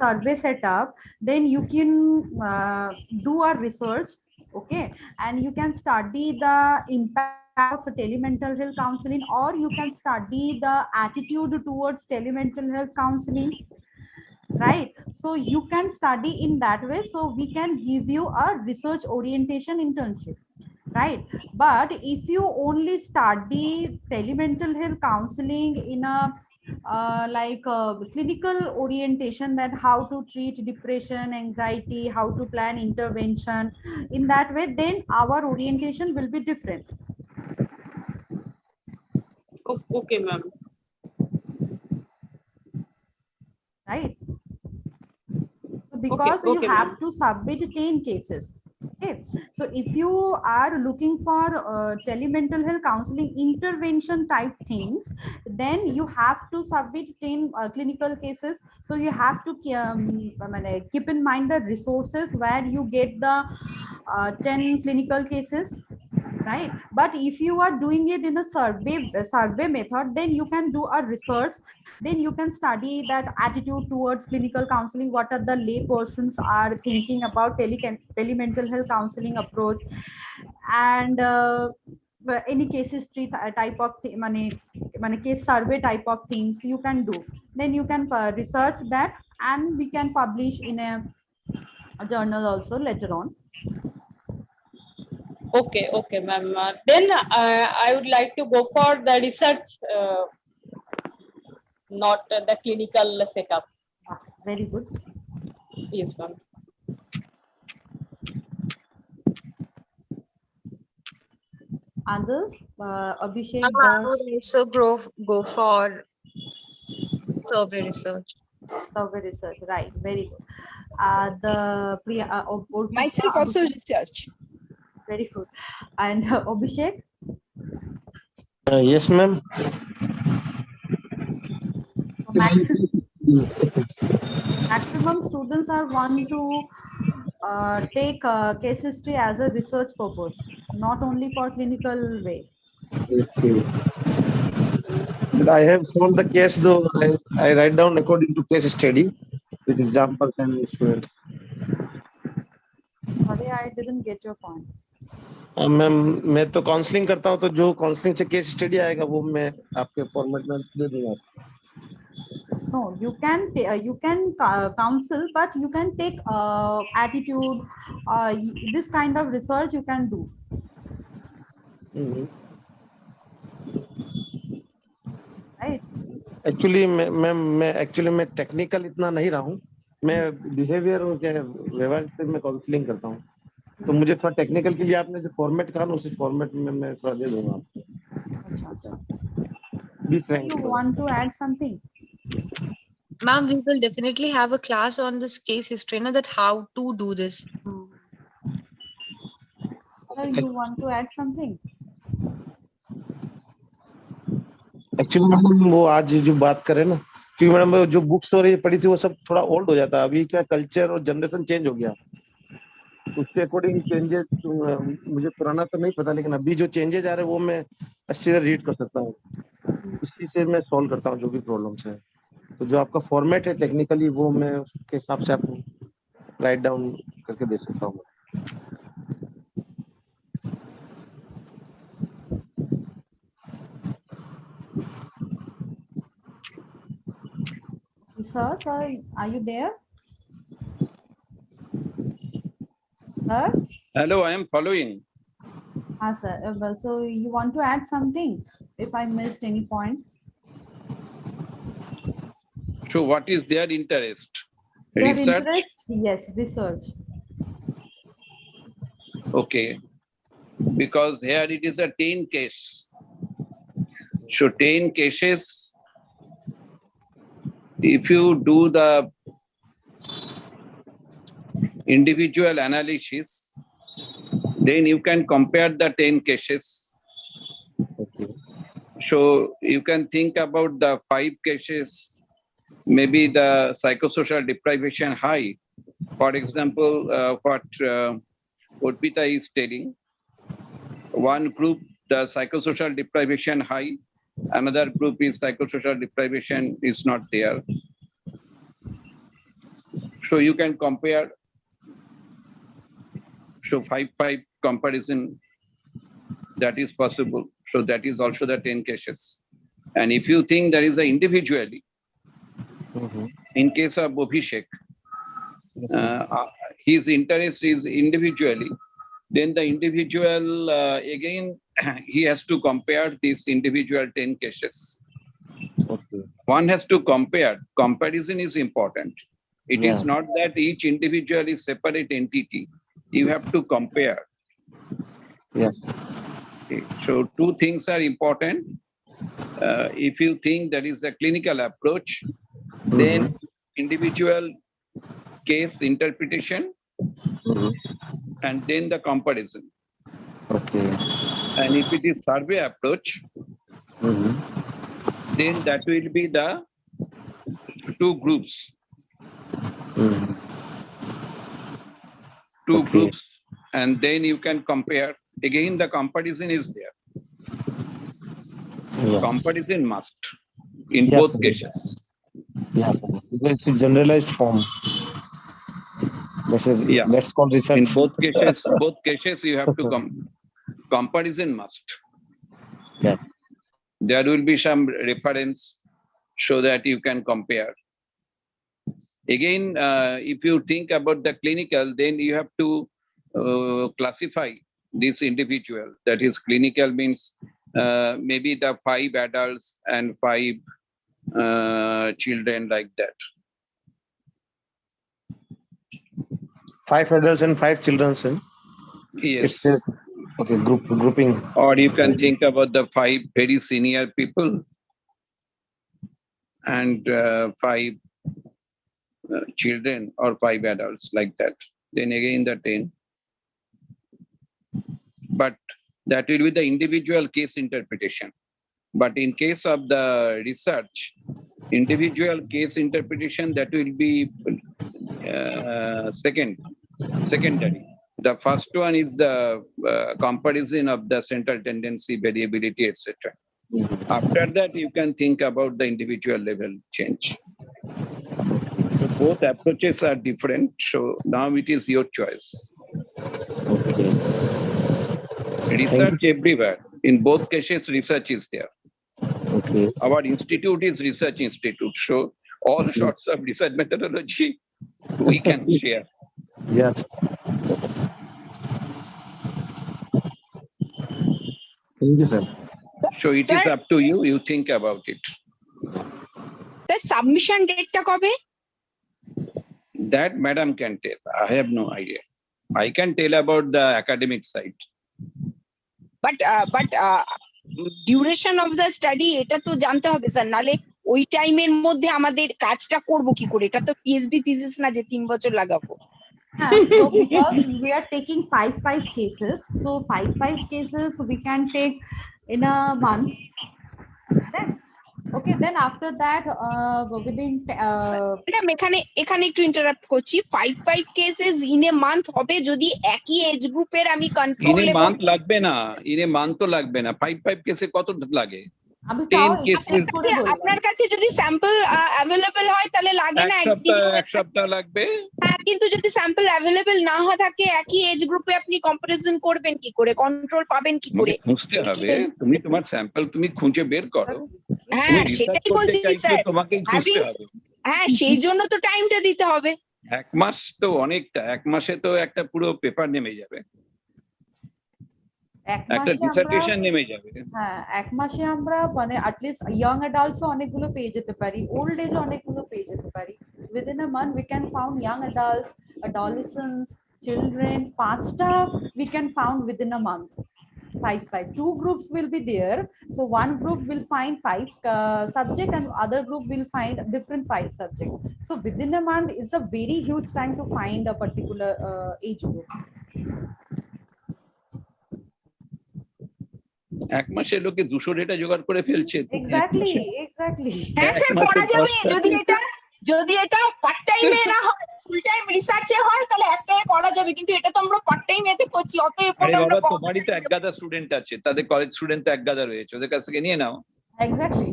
survey setup, then you can do a research, okay, and you can study the impact of telemental health counseling, or you can study the attitude towards telemental health counseling, right? So you can study in that way, so we can give you a research orientation internship, right? But if you only study telemental health counseling in a clinical orientation, that how to treat depression, anxiety, how to plan intervention, in that way, then our orientation will be different. Okay ma'am. Right? So because Okay, you have ma'am. to submit 10 cases. Okay, so if you are looking for telemental health counseling intervention type things, then you have to submit 10 clinical cases. So you have to keep in mind the resources where you get the 10 clinical cases, right? But if you are doing it in a survey method, then you can do a research, then you can study that attitude towards clinical counseling, what are the lay persons are thinking about telemental health counseling approach, and any case history type of case survey type of things you can do. Then you can research that, and we can publish in a journal also later on. Okay ma'am. Then I would like to go for the research, not the clinical setup. Very good. Yes ma'am. Others, Abhishek, I would also go for survey research. Survey research, right? Very good. Myself also research. Very good. And Abhishek? Yes, ma'am. So maximum students are want to take case history as a research purpose, not only for clinical way. But I have found the case, though I write down according to case study with examples and students. Sorry, I didn't get your point. Ma'am मैं तो counselling करता हूँ, तो जो counselling से case study आएगा वो मैं आपके फॉर्मेट में दे दूंगा. No, you can counsel, but you can take attitude, this kind of research you can do. Right? Actually मैं टेक्निकल इतना नहीं रहा हूँ. मैं बिहेवियर और व्यवहार से मैं काउंसलिंग करता हूँ, तो मुझे थोड़ा टेक्निकल के लिए आपने जो फॉर्मेट कहा ना, उसी फॉर्मेट में मैं थोड़ा दे दूंगा आपको. अच्छा. You want to add something? Ma'am, we will definitely have a class on this case history, that how to do this. Sir, you want to add something? Actually madam वो आज जो बात करें ना, क्योंकि मैडम जो बुक्स और ये पढ़ी थी वो सब थोड़ा ओल्ड हो जाता है. अभी क्या कल्चर और जनरेशन चेंज हो गया, उसके अकॉर्डिंग चेंजेस मुझे पुराना तो नहीं पता, लेकिन अभी जो चेंजेस आ रहे हैं वो मैं अच्छी तरह रीड कर सकता हूँ. इसी से मैं सॉल्व करता हूँ जो भी प्रॉब्लम्स है. तो जो आपका फॉर्मेट है टेक्निकली, वो मैं उसके हिसाब से आपको राइट डाउन करके दे सकता हूँ. Sir, are you there? Sir? Hello, I am following. Sir. So you want to add something if I missed any point? So what is their interest? Their Research? interest? Yes, research. Okay. because here it is a 10 case. So 10 cases, if you do the individual analysis, then you can compare the 10 cases. So you can think about the 5 cases, maybe the psychosocial deprivation high. For example, what Urpita is telling, one group, the psychosocial deprivation high, another group is psychosocial deprivation is not there. So you can compare. So 5-5 comparison, that is possible. So that is also the 10 cases. And if you think there is a individually, in case of Abhishek, his interest is individually, then the individual, again, he has to compare these individual 10 cases. One has to compare. Comparison is important. It is not that each individual is separate entity. You have to compare. Okay. So two things are important. If you think that is a clinical approach, then individual case interpretation, and then the comparison. And if it is survey approach, then that will be the two groups. Two groups, and then you can compare. Again, the comparison is there. Comparison must in both cases. It's a generalized form. Let's call research. In both cases, you have to comparison must. There will be some reference so that you can compare. Again, if you think about the clinical, then you have to classify this individual. That is, clinical means maybe the 5 adults and 5 children, like that. 5 adults and 5 children, sir. Yes. Okay, grouping. Or you can think about the 5 very senior people and 5 children or 5 adults, like that. Then again the 10. But that will be the individual case interpretation. But in case of the research, individual case interpretation, that will be secondary. The first one is the comparison of the central tendency, variability, etc. After that, you can think about the individual level change. So both approaches are different. So now it is your choice. Research everywhere. In both cases, research is there. Our institute is research institute. So all sorts of research methodology we can share. Yes. Thank you, sir. So it is up to you. You think about it. The submission date ta kabe? That madam can tell. I have no idea. I can tell about the academic side. But duration of the study এটা তো জানতে হবে sir, নালে ওই টাইমের মধ্যে আমাদের কাজটা করব কি করে? এটা তো পিএইচডি থিসিস না যে 3 বছর লাগাবো। So because we are taking 5 cases, so 5 cases we can take in a month. Then after that, within এখানে একটু ইন্টারাপ্ট করছি। 5 cases in a month হবে যদি একই এজ গ্রুপের আমি কন্ট্রোল ইন এ মান্থ লাগবে না, ইন এ মান্থ তো লাগবে না। 5 কেসে কত লাগে? আমি তাও আপনার কাছে যদি স্যাম্পল अवेलेबल হয় তাহলে লাগে না, এক সপ্তাহ লাগবে। হ্যাঁ, কিন্তু যদি স্যাম্পল अवेलेबल না হয় থাকে একই এজ গ্রুপে আপনি কম্পারিজন করবেন কি করে, কন্ট্রোল পাবেন কি করে? খুঁজতে হবে। তুমি তোমার স্যাম্পল তুমি খুঁজে বের করো। হ্যাঁ, সেটাই বলছি স্যার। তোমাকেই খুঁজতে হবে। হ্যাঁ, সেই জন্য তো টাইমটা দিতে হবে। 1 মাস তো অনেকটা। 1 মাসে তো একটা পুরো পেপার নেমে যাবে। একটা ডিসার্টেশন নেমে যাবে। হ্যাঁ, 1 মাসে আমরা মানে অ্যাটলিস্ট ইয়াং অ্যাডাল্টসও অনেকগুলো পেয়ে যেতে পারি, ওল্ড এজ অনেকগুলো পেয়ে যেতে পারি। within a month we can found young adults, adolescents, children, 5টা we can found within a month. 5. Two groups will be there. So one group will find 5 subject and other group will find different 5 subject. So within a month, it's a very huge time to find a particular age group. এক মাসে লোকে 200 data জোগাড় করে ফেলছে। Exactly. হ্যাঁ sir, করা যাবে যদি এটা পার্ট টাইমে না হয়, ফুল টাইম রিসার্চে হয়, তাহলে একটাই করা যাবে, কিন্তু এটা তো আমরা পার্ট টাইম এতে করছি, অতএব আরে বাবা, তোমারই তো এক গাদা স্টুডেন্ট আছে, তাদের কলেজ স্টুডেন্ট তো এক গাদা রয়েছে, ওদের কাছ থেকে নিয়ে নাও। Exactly.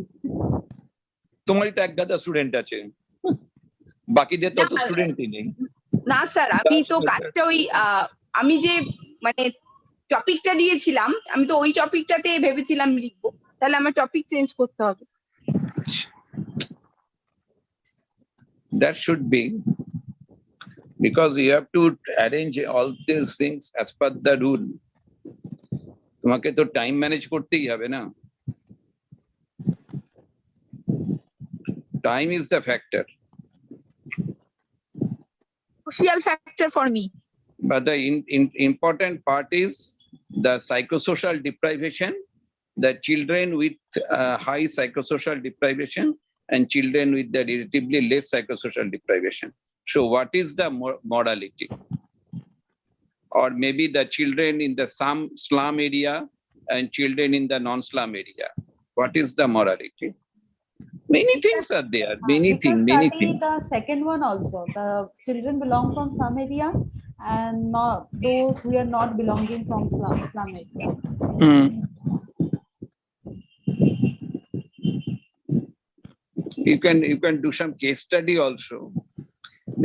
তোমারই তো এক গাদা স্টুডেন্ট আছে, বাকিদের তো স্টুডেন্টই নেই। না স্যার, আমি তো কাজটা ওই আমি যে মানে টপিকটা দিয়েছিলাম, আমি তো ওই টপিকটাতে ভেবেছিলাম লিখবো, তাহলে আমার টপিক চেঞ্জ করতে হবে। That should be, because you have to arrange all these things as per the rule. তোমাকে তো টাইম ম্যানেজ করতেই হবে না। Time is the factor. Crucial factor for me. But the important part is the psychosocial deprivation, the children with high psychosocial deprivation and children with the relatively less psychosocial deprivation. So what is the morality? Or maybe the children in the some slum area and children in the non-slum area. What is the morality? Many things are there, many things. The second one also, the children belong from slum area and not those who are not belonging from slum area. You can do some case study also.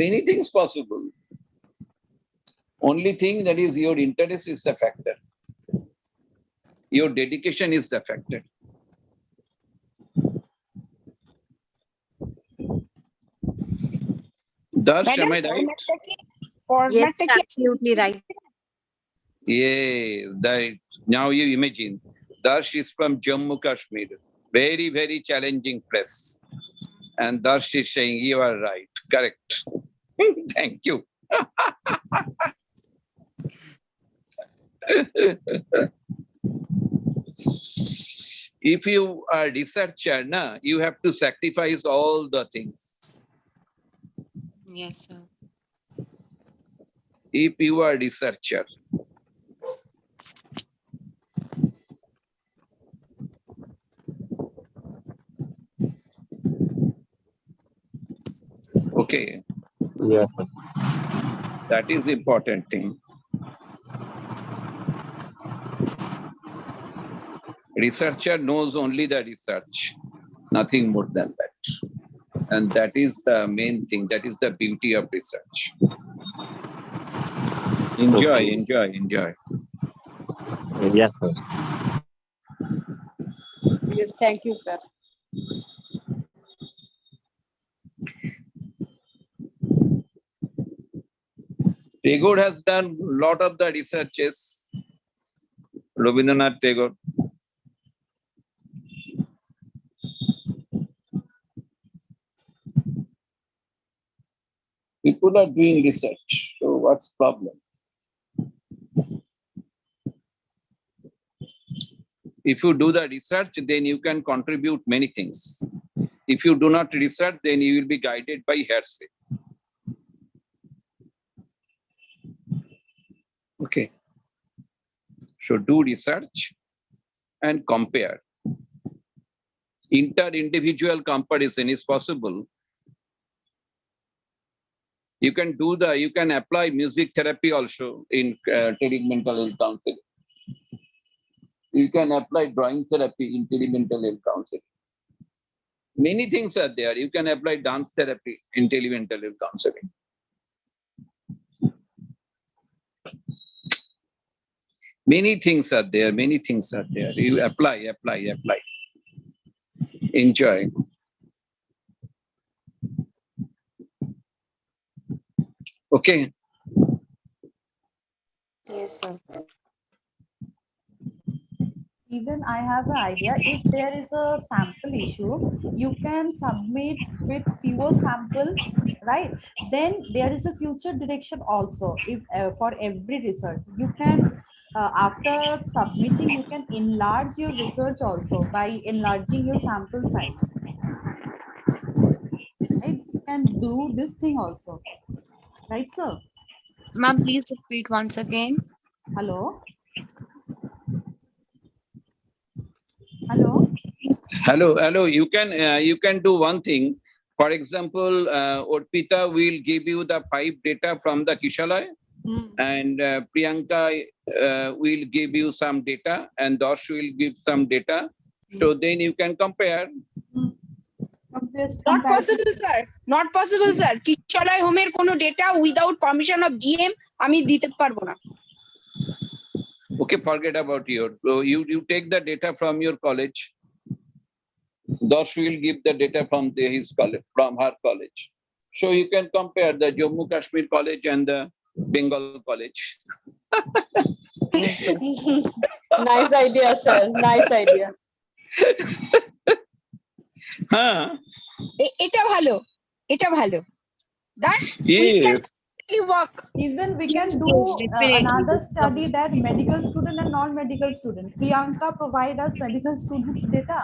Many things possible. Only thing that is your interest is the factor. Your dedication is the factor. Darsh, am I right? Yes, absolutely right. Yes, that now you imagine. Darsh is from Jammu Kashmir. Very, very challenging place. And Darsh is saying, you are right, correct. Thank you. If you are a researcher, you have to sacrifice all the things. Yes, sir. If you are a researcher, okay. Yes. That is the important thing. Researcher knows only the research, nothing more than that. And that is the main thing. That is the beauty of research. Enjoy, enjoy, enjoy. Yes, sir. Yes, thank you, sir. Tagore has done a lot of the researches. Rabindranath Tagore. People are doing research, so what's the problem? If you do the research, then you can contribute many things. If you do not research, then you will be guided by hearsay. Okay. So do research and compare. Inter-individual comparison is possible. You can apply music therapy also in treating mental health counseling. You can apply drawing therapy in mental health counseling. Many things are there. You can apply dance therapy in mental health counseling. Many things are there. Many things are there. You apply. Enjoy. Okay. Yes, sir. Even I have an idea. If there is a sample issue, you can submit with fewer sample, right? Then there is a future direction also. If for every research, you can after submitting, you can enlarge your research also by enlarging your sample size. Right? You can do this thing also. Right, sir? Ma'am, please repeat once again. Hello? Hello? Hello. You can do one thing. For example, Orpita will give you the 5 data from the Kishalay, and Priyanka will give you some data, and Dosh will give some data. So then you can compare. Not possible, sir. Not possible, sir. Kishalay Homer কোনো data without permission of GM আমি দিতে পারবো না। Okay, forget about you take the data from your college. Dosh will give the data from his college, from her college. So you can compare the Jammu Kashmir college and the Bengal college. Yes, sir. Nice idea, sir. Nice idea. Huh? এটা ভালো Dash, we can Yes. really work. Even we can do Yes, definitely. another study that medical student and non-medical student. Priyanka provide us medical students data.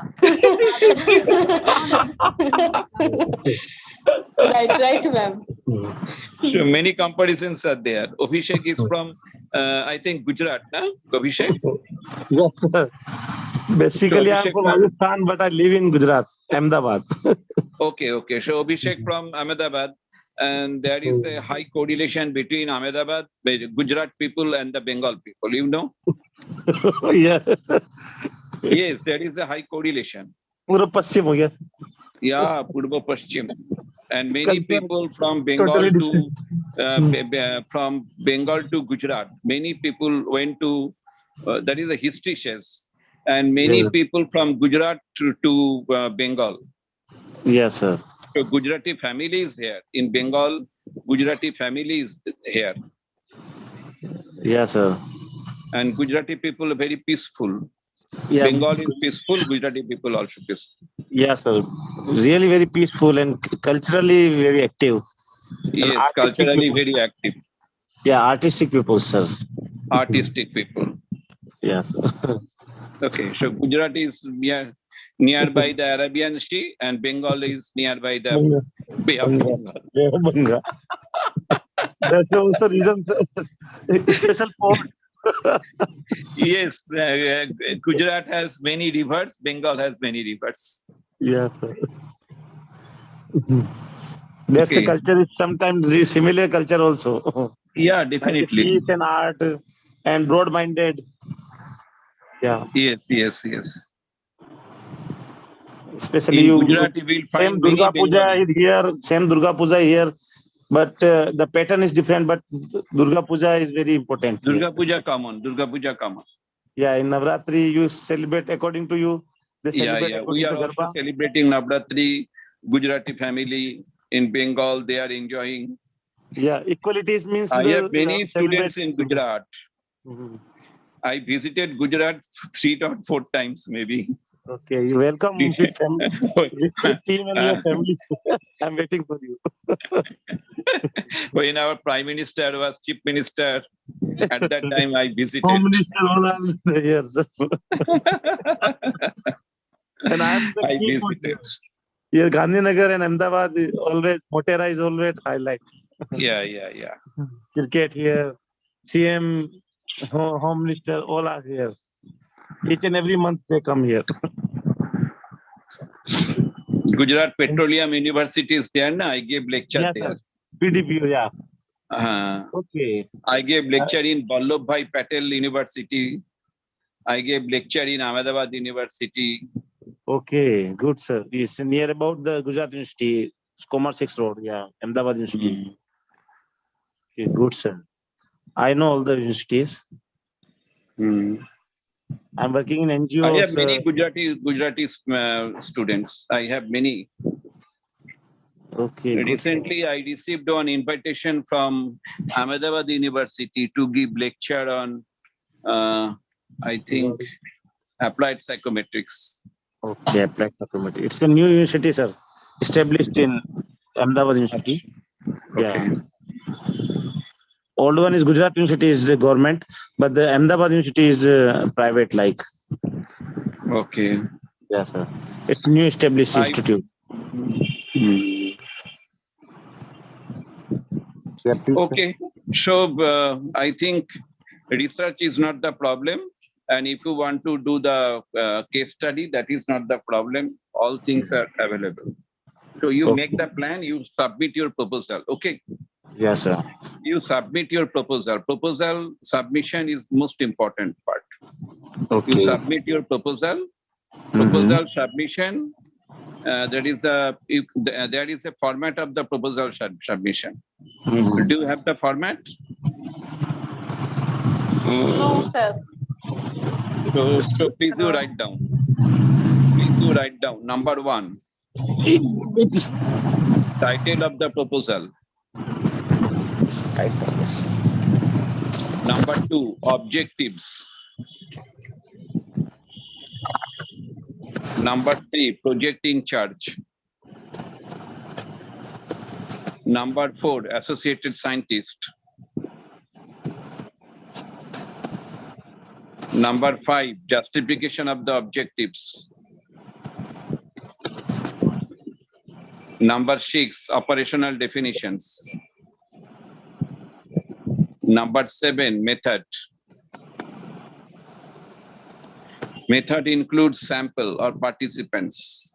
Right, ma'am. So many comparisons are there. Abhishek is from, I think, Gujarat, no? Abhishek? Yes, sir. Basically, I'm from Rajasthan, but I live in Gujarat, Ahmedabad. Okay. So Abhishek from Ahmedabad, and there is a high correlation between Ahmedabad, Gujarat people, and the Bengal people. You know? Yeah. Yes, there is a high correlation. Puro Paschim ho gaya. Yeah, Purba Paschim. And many people from Bengal Totally from Bengal to Gujarat. Many people went to, that is a history says, and many people from Gujarat to Bengal. Yes, sir. So Gujarati family is here. In Bengal, Gujarati family is here. Yes, sir. And Gujarati people are very peaceful. Yeah. Bengal is peaceful, Gujarati people also peaceful. Yes, sir. Really very peaceful and culturally very active. Yes, culturally very active. Yeah, artistic people, sir. Artistic people. Yeah. Okay, so Gujarat is nearby the Arabian Sea, and Bengal is nearby the Bay of Bengal. That's also reason. Special port. Yes, Gujarat has many rivers. Bengal has many rivers. Yes, sir. That's Okay. a culture is sometimes similar culture also. Yeah, definitely. Like peace and art and broad-minded. Yeah. Yes. Especially In you. Gujarat, you will find Same many Durga Puja Bengalis. is here. Same Durga Puja here, but the pattern is different. But Durga Puja is very important. Durga Puja common. Yeah, in Navratri you celebrate according to you. They celebrate Yeah. according We are to also Garba. celebrating Navratri. Gujarati family in Bengal, they are enjoying. Yeah, equalities means I have many students in Gujarat. Mhm. I visited Gujarat 3 or 4 times, maybe. Okay, you welcome with team and your family. I'm waiting for you. When our Prime Minister was Chief Minister, at that time I visited. Home Minister, all are here. And I am the I key visited. here, Gandhinagar and Ahmedabad is always, Motera is always highlight. Yeah. Cricket here, CM, Home Minister, all are here. Each and every month they come here. Gujarat Petroleum University is there, na? I gave lecture Yes, there. sir. PDPU, yeah. Okay. I gave lecture in Vallabhbhai Patel University. I gave lecture in Ahmedabad University. Okay, good, sir. It's near about the Gujarat University, Commerce 6 Road, yeah, Ahmedabad University. Okay, good, sir. I know all the universities. I'm working in NGO. I have many Gujarati students. I have many. Okay. Good, Recently, I received an invitation from Ahmedabad University to give lecture on, I think, applied psychometrics. Okay, applied psychometry. It's a new university, sir, established in Ahmedabad University. Okay. Yeah. old one is Gujarat University is government, but the Ahmedabad University is private. Like, Okay. yes, sir. It's new established I- institute. Hmm. Yeah, please, sir. Okay. So I think research is not the problem. And if you want to do the case study, that is not the problem. All things are available. So you Okay. make the plan, you submit your proposal. Okay. Yes, sir. You submit your proposal. Proposal submission is most important part. You Okay. submit your proposal. Mhm. Proposal submission. There is a format of the proposal submission. Mhm. Do you have the format? No, sir. So please you write down. Please you write down. Number 1, title of the proposal. Number 2, objectives. Number 3, project in charge. Number 4, associated scientist. Number 5, justification of the objectives. Number 6, operational definitions. Number 7, method. Method includes sample or participants.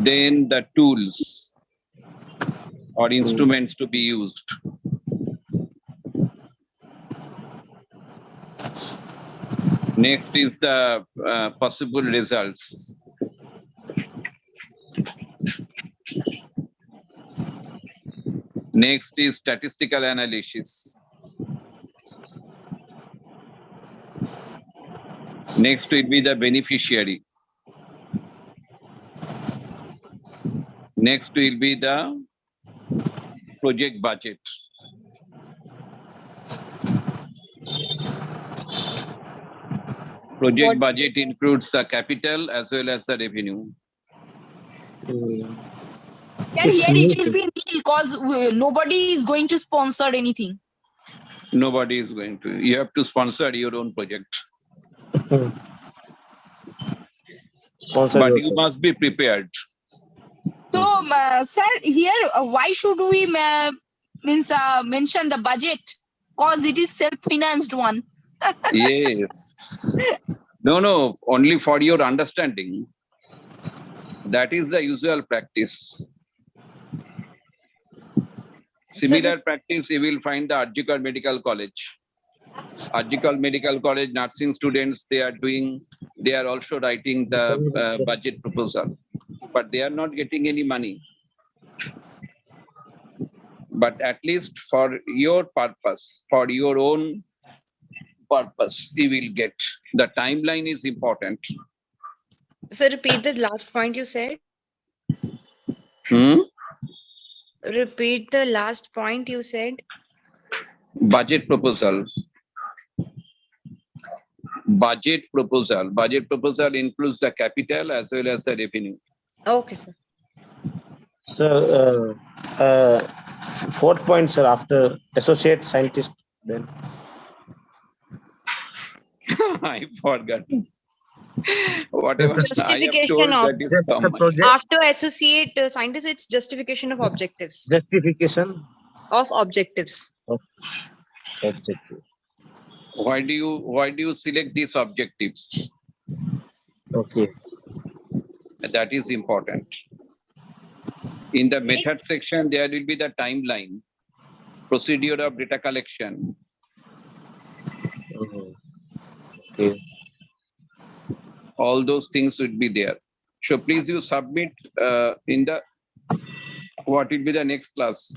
Then the tools or instruments to be used. Next is the possible results. Next is statistical analysis. Next will be the beneficiary. Next will be the project budget. Project budget includes the capital as well as the revenue. And here it will be nil because nobody is going to sponsor anything. Nobody is going to. You have to sponsor your own project. But you must be prepared. So, sir, here why should we mention the budget? Because it is self-financed one. Yes. No, only for your understanding. That is the usual practice. Similar practice you will find the Arjikar Medical College. Arjikar Medical College nursing students, they are also writing the budget proposal, but they are not getting any money. But at least for your purpose, for your own purpose, you will get. The timeline is important. So repeat the last point you said. Repeat the last point you said. Budget proposal. Budget proposal. Budget proposal includes the capital as well as the revenue. Okay, sir. So, fourth point, sir, after associate scientist, then. I forgot. Whatever Justification I have of told, that is common. after associate scientist, it's justification of objectives. Justification Of objectives. of objective. Why do you select these objectives? Okay. That is important. In the method section, there will be the timeline, procedure of data collection. Okay. All those things would be there. So please you submit in the, what will be the next class?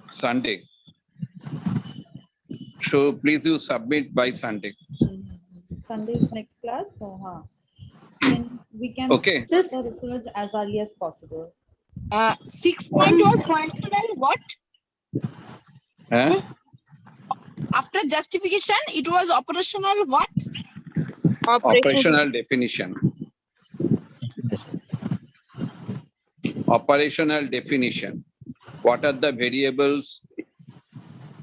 Sunday. So please you submit by Sunday. Sunday is next class. So, then we can Okay. start the research as early as possible. 6 point was what? Huh? After justification, it was operational what? Operational definition. Operational definition. what are the variables,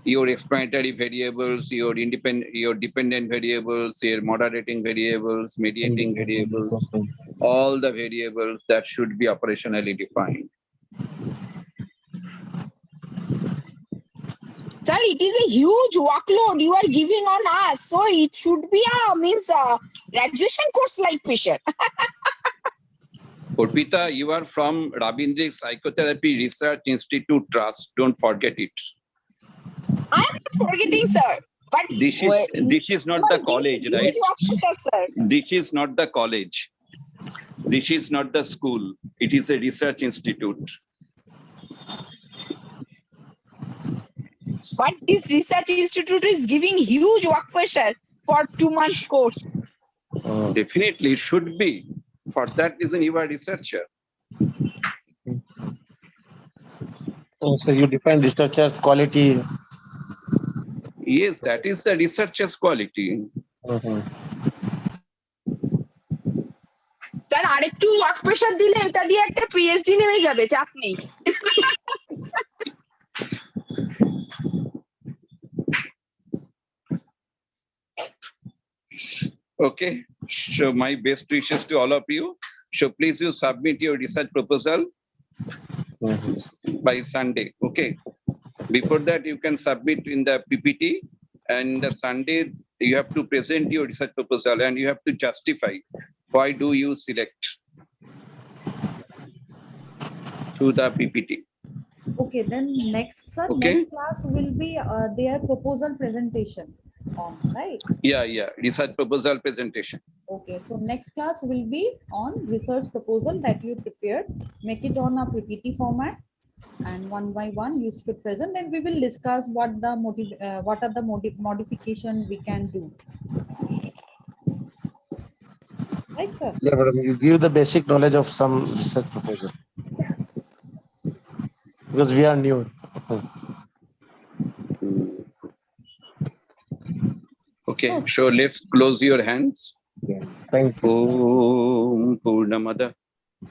your explanatory variables, your dependent variables, your moderating variables, mediating variables, all the variables that should be operationally defined. Sir, it is a huge workload you are giving on us, so it should be a graduation course like Fisher. Urpita, you are from Ravindra Psychotherapy Research Institute Trust. Don't forget it. I am not forgetting, sir. But This is not the college, right? Sir. This is not the college. This is not the school. It is a research institute. But this research institute is giving huge work pressure for 2 months course. Definitely, it should be. For that reason, you are a researcher. So you define researcher's quality. Yes, that is the researcher's quality. Sir আরেকটু work pressure দিলে এটা দিয়ে একটা PhD নেমে যাবে, চাপ নেই। Okay, so my best wishes to all of you. So please you submit your research proposal by Sunday. Okay. Before that, you can submit in the PPT, and the Sunday you have to present your research proposal and you have to justify why do you select through the PPT. Okay, then next, sir, Okay. next class will be their proposal presentation on, right? Yeah, research proposal presentation. Okay, so next class will be on research proposal that you prepared. Make it on a PPT format, and one by one you should present. Then we will discuss what are the modification we can do. Right, sir? Yeah, but you give the basic knowledge of some research proposal. Because we are new. Okay, so let's close your hands. Thank you. Om Purnamada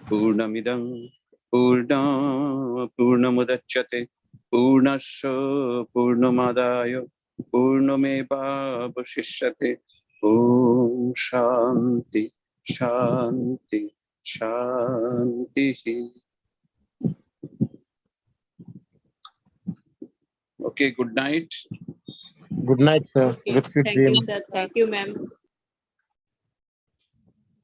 Purnamidam Purnamudachyate Purnasya Purnamadaya Purnameva Vasishyate. Om Shanti Shanti Shanti. Okay, good night. Good night, sir. Okay, With sweet thank you, dreams. sir. Thank you, ma'am.